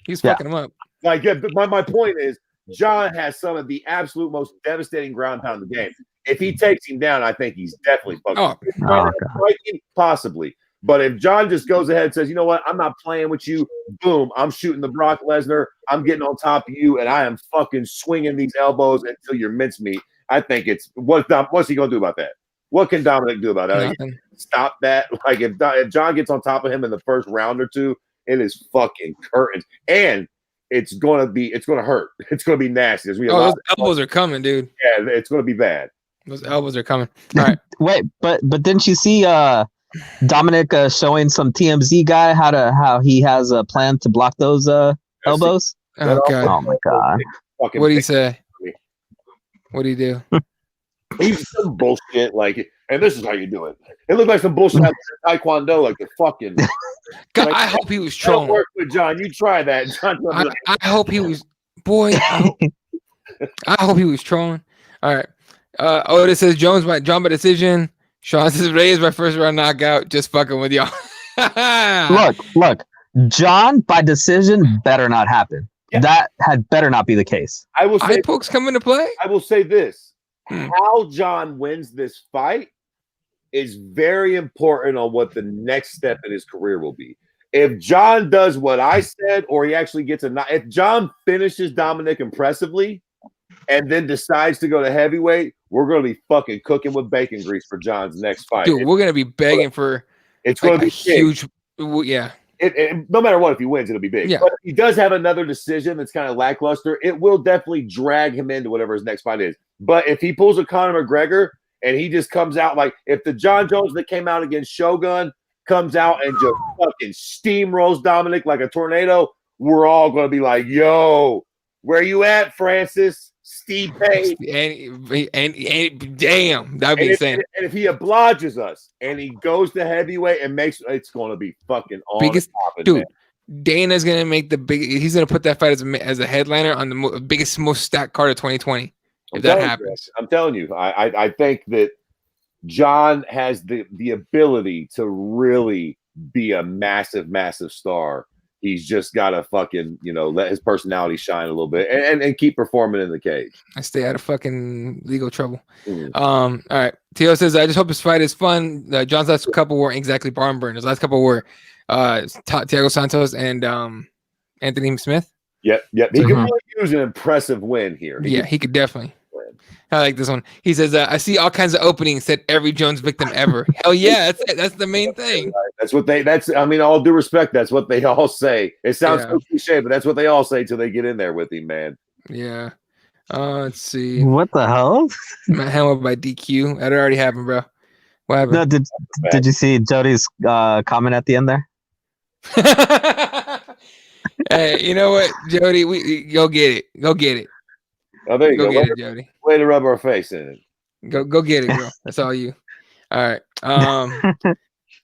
Speaker 1: He's fucking him up.
Speaker 3: Like, but my point is, John has some of the absolute most devastating ground pound in the game. If he takes him down, I think he's definitely fucking possibly. But if John just goes ahead and says, you know what, I'm not playing with you, boom, I'm shooting the Brock Lesnar, I'm getting on top of you, and I am fucking swinging these elbows until you're mincemeat. I think it's what's he gonna do about that? What can Dominic do about that? Like, stop that. Like if John gets on top of him in the first round or two, it is fucking curtains, and it's gonna hurt. It's gonna be nasty.
Speaker 1: Those elbows are coming, dude.
Speaker 3: Yeah, it's gonna be bad.
Speaker 1: Those elbows are coming. All right.
Speaker 2: Wait, but didn't you see Dominic showing some TMZ guy how he has a plan to block those elbows?
Speaker 1: Oh god!
Speaker 2: Oh my god!
Speaker 1: What did he say? What did he do?
Speaker 3: He's some bullshit like, and this is how you do it. It looked like some bullshit like Taekwondo, like the fucking.
Speaker 1: God, I hope he was trolling.
Speaker 3: Work with John. You try that, John.
Speaker 1: I hope he was. Boy, I hope he was trolling. All right. Otis says John by decision. Sean says Reyes by first round knockout. Just fucking with y'all.
Speaker 2: Look. John by decision better not happen. Yeah. That had better not be the case.
Speaker 3: I will say
Speaker 1: eye pokes come into play.
Speaker 3: I will say this: how John wins this fight is very important on what the next step in his career will be. If John does what I said, or he actually gets if John finishes Dominic impressively, and then decides to go to heavyweight, we're going to be fucking cooking with bacon grease for John's next fight.
Speaker 1: Dude, we're going to be begging for
Speaker 3: it's going to be
Speaker 1: huge. Yeah.
Speaker 3: no matter what, if he wins, it'll be big.
Speaker 1: Yeah.
Speaker 3: But if he does have another decision that's kind of lackluster, it will definitely drag him into whatever his next fight is. But if he pulls a Conor McGregor and he just comes out like if the John Jones that came out against Shogun comes out and just fucking steamrolls Dominic like a tornado, we're all going to be like, yo, where you at, Francis? Stipe.
Speaker 1: And damn, that'd be insane.
Speaker 3: And if he obliges us and he goes to heavyweight and makes it's going to be fucking on
Speaker 1: biggest
Speaker 3: popping,
Speaker 1: dude.
Speaker 3: Man.
Speaker 1: Dana's gonna make the big. He's gonna put that fight as a headliner on the biggest, most stacked card of 2020. If that happens,
Speaker 3: I'm telling you, I think that John has the ability to really be a massive, massive star. He's just got to fucking, let his personality shine a little bit and keep performing in the cage.
Speaker 1: I stay out of fucking legal trouble. All right. Tio says, I just hope his fight is fun. John's last couple weren't exactly barn burners. Last couple were Thiago Santos and Anthony Smith.
Speaker 3: Yep. He could really use an impressive win here.
Speaker 1: He could definitely. I like this one. He says, I see all kinds of openings, said every Jones victim ever. Hell yeah, that's it. That's the main thing.
Speaker 3: All due respect, that's what they all say. It sounds so cliche, but that's what they all say till they get in there with him, man.
Speaker 1: Yeah. Let's see.
Speaker 2: What the hell?
Speaker 1: Matt Hamill by DQ. That already happened, bro. What happened?
Speaker 2: No, did you see Jody's comment at the end there?
Speaker 1: Hey, you know what, Jody? We go get it. Go get it.
Speaker 3: Oh, there you go.
Speaker 1: Get it, Jody.
Speaker 3: Way to rub our face in it.
Speaker 1: Go get it, girl. That's all you. All right.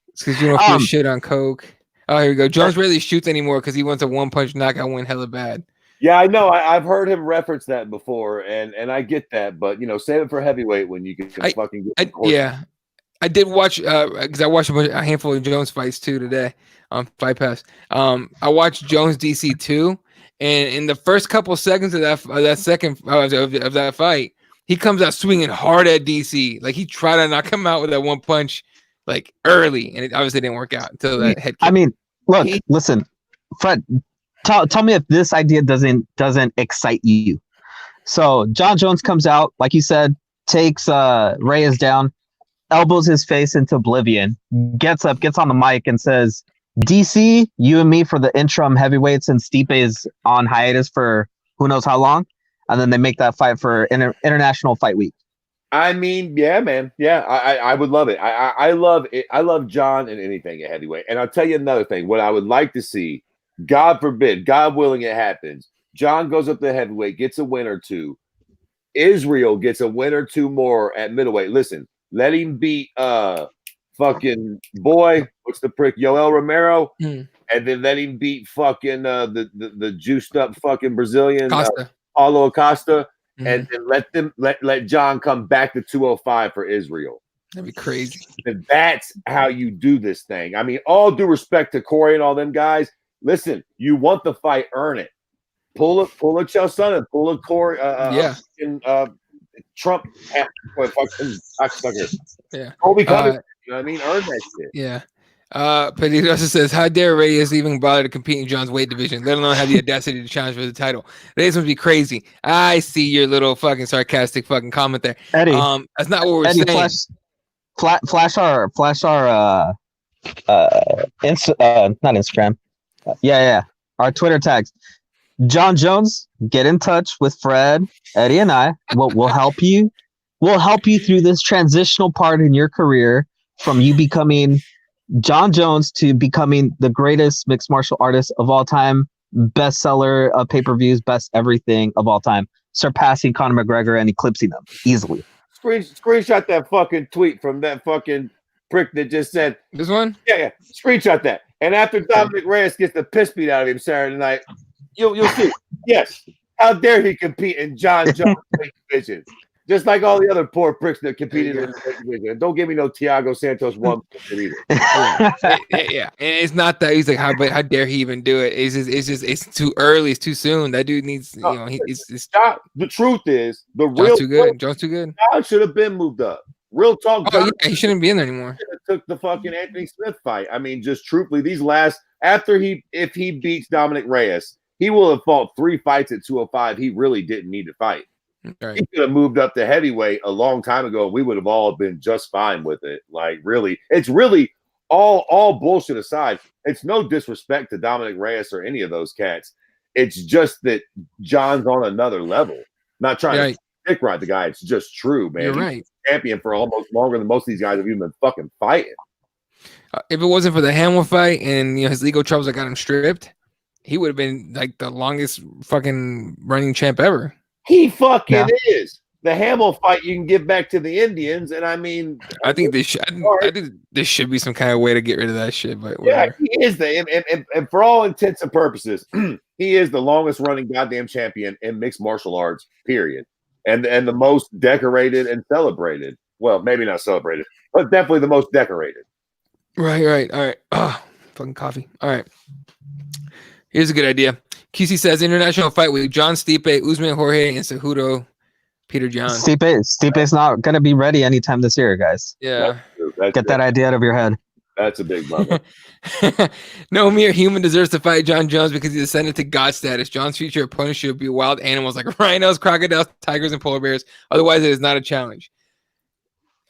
Speaker 1: It's because you don't feel shit on coke. Oh, here we go. Jones rarely shoots anymore because he wants a one-punch knockout win hella bad.
Speaker 3: Yeah, I know. I've heard him reference that before, and I get that. But save it for heavyweight when you can fucking get.
Speaker 1: Yeah, I did watch because I watched a handful of Jones fights too today on Fight Pass. I watched Jones DC 2. And in the first couple seconds of that fight, he comes out swinging hard at DC. Like he tried to knock him out with that one punch, like early, and it obviously didn't work out until that head kick.
Speaker 2: I mean, look, listen, Fred, tell me if this idea doesn't excite you. So John Jones comes out, like you said, takes Reyes down, elbows his face into oblivion, gets up, gets on the mic, and says, DC, you and me for the interim heavyweights, and Stipe is on hiatus for who knows how long, and then they make that fight for International Fight Week.
Speaker 3: I mean, yeah, man, yeah, I would love it. I love it. I love John in anything at heavyweight. And I'll tell you another thing. What I would like to see, God forbid, God willing, it happens. John goes up to heavyweight, gets a win or two. Israel gets a win or two more at middleweight. Listen, let him beat fucking boy, what's the prick? Yoel Romero, and then let him beat fucking the juiced up fucking Brazilian Paulo Acosta, and then let John come back to 205 for Israel.
Speaker 1: That'd be crazy.
Speaker 3: And that's how you do this thing. I mean, all due respect to Corey and all them guys. Listen, you want the fight, earn it. Pull a Chael Sonnen, pull a Corey. Trump, fucking cocksucker.
Speaker 1: Yeah.
Speaker 3: Colby Covington. You know what I mean? Earn that shit.
Speaker 1: Yeah. But he also says, how dare Reyes even bother to compete in John's weight division, let alone have the audacity to challenge for the title? Reyes must be crazy. I see your little fucking sarcastic fucking comment there.
Speaker 2: Eddie,
Speaker 1: that's not what we're
Speaker 2: Eddie,
Speaker 1: saying.
Speaker 2: Flash our not Instagram. Yeah. Our Twitter tags. John Jones, get in touch with Fred, Eddie, and I. We'll help you. We'll help you through this transitional part in your career from you becoming John Jones to becoming the greatest mixed martial artist of all time, bestseller of pay-per-views, best everything of all time, surpassing Conor McGregor and eclipsing them easily.
Speaker 3: Screenshot that fucking tweet from that fucking prick that just said
Speaker 1: this one.
Speaker 3: Yeah. Screenshot that. And after Dominic Reyes gets the piss beat out of him Saturday night, you'll see. Yes. How dare he compete in John Jones' weight division? Just like all the other poor pricks that competed in the weight division. Don't give me no Thiago Santos one either.
Speaker 1: Yeah. And it's not that he's like, how dare he even do it? It's too early. It's too soon. That dude needs,
Speaker 3: the truth is,
Speaker 1: John's too good. John's too good.
Speaker 3: John should have been moved up. Real talk.
Speaker 1: He shouldn't be in there anymore.
Speaker 3: Took the fucking Anthony Smith fight. I mean, just truthfully, if he beats Dominic Reyes, he will have fought 3 fights at 205. He really didn't need to fight. Right. He could have moved up to heavyweight a long time ago. We would have all been just fine with it. Like, really, it's really all bullshit aside, it's no disrespect to Dominic Reyes or any of those cats. It's just that John's on another level. Not trying to dick ride the guy. It's just true, man.
Speaker 1: You're right.
Speaker 3: He's champion for almost longer than most of these guys have even been fucking fighting.
Speaker 1: If it wasn't for the Hamill fight and his legal troubles that got him stripped, he would have been like the longest fucking running champ ever.
Speaker 3: He fucking is. The Hamill fight you can give back to the Indians, and I mean,
Speaker 1: I think this should be some kind of way to get rid of that shit. But
Speaker 3: whatever. Yeah, he is and for all intents and purposes, he is the longest running goddamn champion in mixed martial arts. Period, and the most decorated and celebrated. Well, maybe not celebrated, but definitely the most decorated.
Speaker 1: Right. All right. Oh, fucking coffee. All right. Here's a good idea. QC says international fight with John Stipe, Usman Jorge, and Cejudo Peter John.
Speaker 2: Stipe's not going to be ready anytime this year, guys.
Speaker 1: Yeah.
Speaker 2: Get that idea out of your head.
Speaker 3: That's a big bummer.
Speaker 1: No mere human deserves to fight John Jones because he's ascended to God status. John's future opponent should be wild animals like rhinos, crocodiles, tigers, and polar bears. Otherwise, it is not a challenge.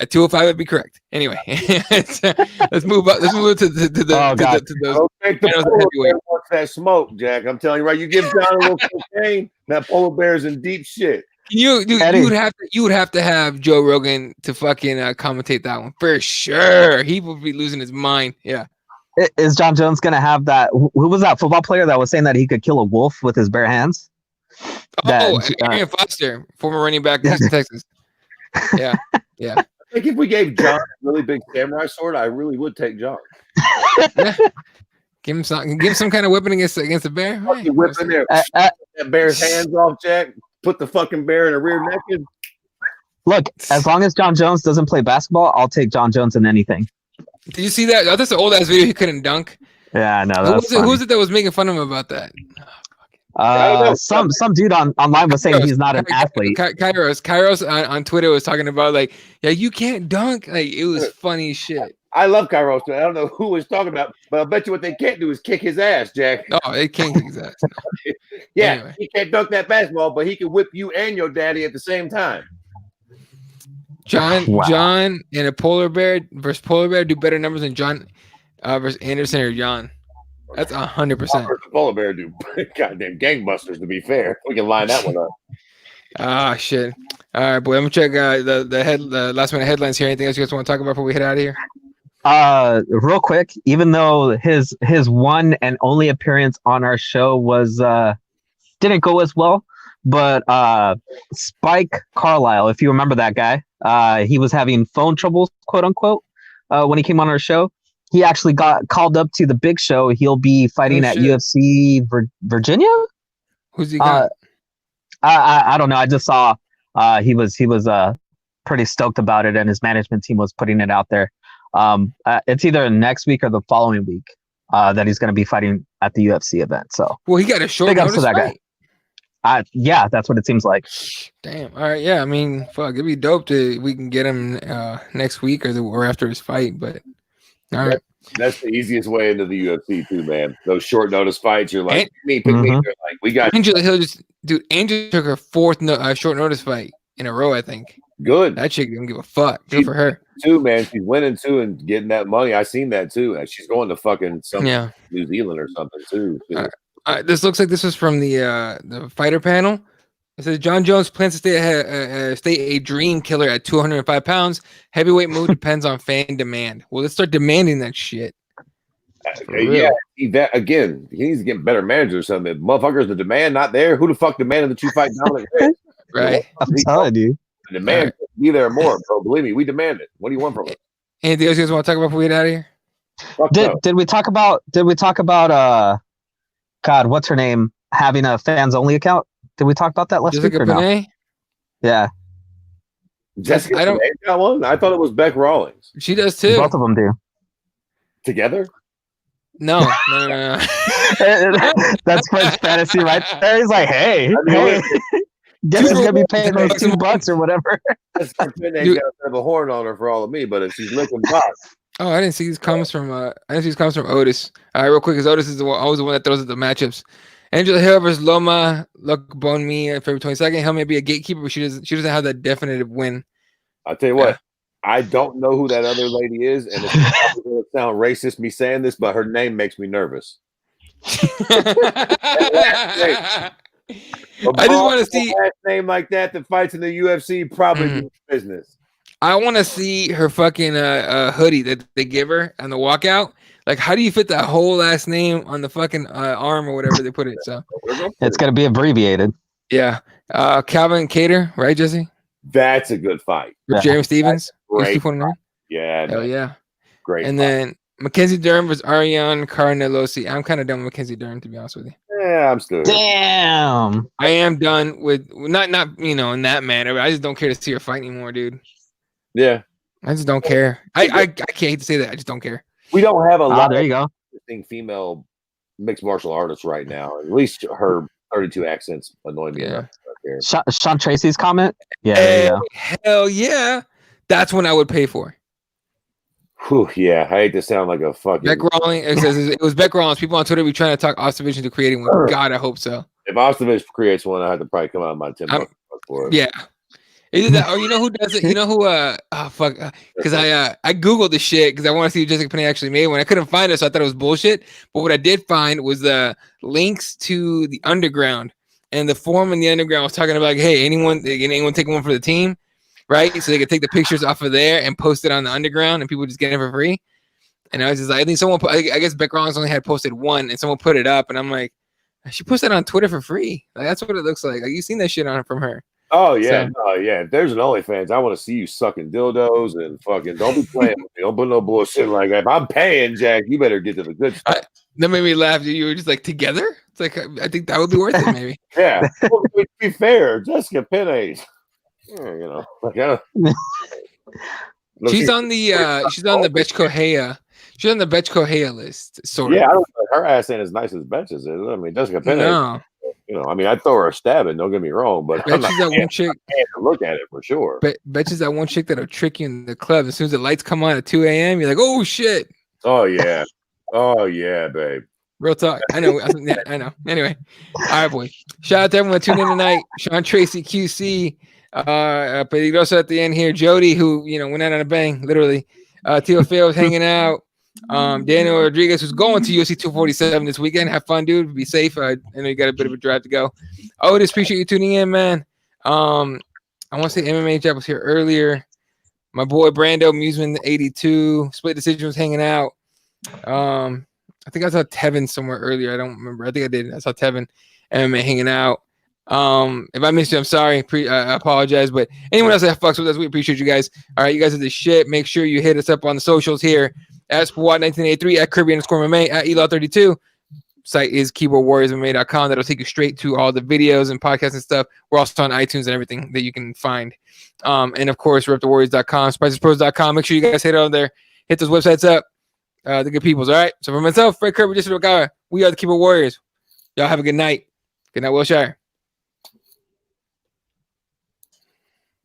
Speaker 1: At 205, would be correct. Anyway, let's move up. Let's move to those.
Speaker 3: Don't take the polar bear that smoke, Jack. I'm telling you, right? You give John a little cocaine, that polar bear's in deep shit.
Speaker 1: You would have to have Joe Rogan to fucking commentate that one for sure. He would be losing his mind. Yeah.
Speaker 2: Is John Jones gonna have that? Who was that football player that was saying that he could kill a wolf with his bare hands?
Speaker 1: Arian Foster, former running back in Texas. Yeah.
Speaker 3: I think if we gave John a really big samurai sword, I really would take John.
Speaker 1: Yeah. Give him some kind of weapon against the bear.
Speaker 3: Hey, whip in there. That bear's hands off, Jack. Put the fucking bear in the rear naked.
Speaker 2: Look, as long as John Jones doesn't play basketball, I'll take John Jones in anything.
Speaker 1: Did you see that? Oh, that's an old ass video. He couldn't dunk.
Speaker 2: Yeah, no.
Speaker 1: Who was it that was making fun of him about that?
Speaker 2: Some dude online was saying he's not an athlete.
Speaker 1: Kairos on Twitter was talking about like, yeah, you can't dunk. Like it was funny as shit.
Speaker 3: I love Kairos. I don't know who was talking about, but I bet you what they can't do is kick his ass, Jack.
Speaker 1: Oh, they can't kick his ass. No.
Speaker 3: Yeah,
Speaker 1: anyway.
Speaker 3: He can't dunk that basketball, but he can whip you and your daddy at the same time.
Speaker 1: John and a polar bear versus polar bear do better numbers than John versus Anderson or John. That's 100%.
Speaker 3: Polar bear do goddamn gangbusters. To be fair, we can line that one up.
Speaker 1: Ah, shit. All right, boy. I'm gonna check the last minute headlines here. Anything else you guys want to talk about before we head out of here?
Speaker 2: Real quick, even though his one and only appearance on our show was didn't go as well, but Spike Carlisle, if you remember that guy, he was having phone troubles, quote unquote, when he came on our show. He actually got called up to the big show. He'll be fighting at UFC Virginia.
Speaker 1: Who's he got?
Speaker 2: I don't know. I just saw he was pretty stoked about it, and his management team was putting it out there. It's either next week or the following week that he's going to be fighting at the UFC event. So,
Speaker 1: well, he got a short notice
Speaker 2: to that
Speaker 1: fight.
Speaker 2: Guy. Yeah, that's what it seems like.
Speaker 1: Damn. All right. Yeah. I mean, fuck, it'd be dope we can get him next week or after his fight. But all right.
Speaker 3: That's the easiest way into the UFC too, man. Those short notice fights, you're like, pick me. They're like, we got
Speaker 1: Angela Hill. Angela took her fourth short notice fight in a row, I think.
Speaker 3: Good.
Speaker 1: That chick didn't give a fuck. Good for her.
Speaker 3: Too, man. She's winning too and getting that money. I seen that too. And she's going to fucking New Zealand or something too.
Speaker 1: This looks like this was from the fighter panel. It says John Jones plans to stay a dream killer at 205 pounds. Heavyweight move depends on fan demand. Well, let's start demanding that shit.
Speaker 3: Yeah, that again. He needs to get better managers or something. Motherfuckers, the demand not there. Who the fuck demanded that you fight Dominic Reyes?
Speaker 2: Right, I'm telling you.
Speaker 3: The demand be there more, bro. Believe me, we demand it. What do you want from us?
Speaker 1: Anything else you guys want to talk about before we get out of here?
Speaker 2: Did we talk about God, what's her name? Having a fans only account? Did we talk about that last week or no? Yeah.
Speaker 3: Jessica Bonet got one? I thought it was Beck Rawlings.
Speaker 1: She does too.
Speaker 2: Both of them do.
Speaker 3: Together?
Speaker 1: No.
Speaker 2: That's French fantasy right there. He's like, hey. Guess he's gonna be paying those $2 or whatever.
Speaker 3: Jessica Bonet got a horn on her for all of me, but if she's licking box.
Speaker 1: Oh, I didn't see these comments from Otis. All right, real quick, because Otis is always the one that throws at the matchups. Angela Hill versus Loma Lookbonmi on February 22nd. Hill may be a gatekeeper, but she doesn't have that definitive win.
Speaker 3: I'll tell you what, I don't know who that other lady is, and if she's going to sound racist me saying this, but her name makes me nervous.
Speaker 1: I just want to see
Speaker 3: last name like that fights in the UFC probably means business.
Speaker 1: I want to see her fucking hoodie that they give her on the walkout. Like, how do you fit that whole last name on the fucking arm or whatever they put it? So
Speaker 2: it's gonna be abbreviated.
Speaker 1: Yeah, Calvin Cater, right, Jesse?
Speaker 3: That's a good fight.
Speaker 1: James Stevens,
Speaker 3: great.
Speaker 1: Yeah, hell yeah,
Speaker 3: great.
Speaker 1: And then Mackenzie Dern versus Ariane Carnelosi. I'm kind of done with Mackenzie Dern, to be honest with you.
Speaker 3: Yeah, I'm still.
Speaker 2: Damn.
Speaker 1: I am done with not in that manner, but I just don't care to see her fight anymore, dude.
Speaker 3: Yeah,
Speaker 1: I just don't care. I can't hate to say that. I just don't care.
Speaker 3: We don't have a lot.
Speaker 2: There you go.
Speaker 3: Interesting female mixed martial artists right now. At least her 32 accents annoy me.
Speaker 1: Yeah.
Speaker 2: Sean Tracy's comment. Yeah, there you go.
Speaker 1: Hell yeah, that's when I would pay for.
Speaker 3: Whew, yeah, I hate to sound like a fucking
Speaker 1: Beck Rawlings. It was Beck Rawlings. People on Twitter be trying to talk Ostovich into creating one. God, I hope so.
Speaker 3: If Ostovich creates one, I have to probably come out of my $10 for it.
Speaker 1: Yeah. Either that, or you know who does it? You know who? Because I googled the shit because I want to see if Jessica Penney actually made one. I couldn't find it, so I thought it was bullshit. But what I did find was the links to the underground, and the forum in the underground was talking about like, hey, anyone take one for the team, right? So they could take the pictures off of there and post it on the underground, and people just get it for free. And I was just like, I think someone, I guess Beck Rawlings only had posted one, and someone put it up, and I'm like, she posted that on Twitter for free. Like that's what it looks like. Like you seen that shit from her.
Speaker 3: Oh yeah, If there's an OnlyFans, I want to see you sucking dildos and fucking. Don't be playing with me. Don't put no bullshit like that. If I'm paying, Jack, you better get to the good stuff.
Speaker 1: That made me laugh. You were just like together. It's like I think that would be worth it, maybe.
Speaker 3: Yeah. Well, to be fair, Jessica Penney,
Speaker 1: she's on the Betch Kohea. She's on the Betch Kohea list, sort of.
Speaker 3: Yeah, I don't think her ass ain't as nice as Betch's is. I mean, Jessica Penney.
Speaker 1: No.
Speaker 3: I mean, I'd throw her a stab in, don't get me wrong, but
Speaker 1: Betch is that one chick.
Speaker 3: To look at it for sure.
Speaker 1: Betch is that one chick that'll trick you in the club. As soon as the lights come on at 2 a.m., you're like, oh shit.
Speaker 3: Oh yeah. Oh yeah, babe.
Speaker 1: Real talk. I know. I know. Anyway. All right, boy. Shout out to everyone tuning in tonight. Sean Tracy, QC, Peligroso at the end here. Jody, who went out on a bang, literally. Teofil was hanging out. Daniel Rodriguez, who's going to UFC 247 this weekend. Have fun, dude. Be safe. I know you got a bit of a drive to go. Otis, appreciate you tuning in, man. I want to say MMA Jab was here earlier. My boy Brando Musman 82 Split Decision was hanging out. I think I saw Tevin somewhere earlier. I don't remember. I think I did. I saw Tevin MMA hanging out. If I missed you, I'm sorry. I apologize. But anyone else that fucks with us, we appreciate you guys. All right, you guys are the shit. Make sure you hit us up on the socials here. At Spawad1983, at Kirby_MMA, at Elo32. Site is keyboardwarriorsmma.com. That'll take you straight to all the videos and podcasts and stuff. We're also on iTunes and everything that you can find. And of course, repthewarriors.com, spicerspros.com. Make sure you guys hit over there. Hit those websites up. The good peoples. All right. So for myself, Fred Kirby, we are the Keyboard Warriors. Y'all have a good night. Good night, Wilshire.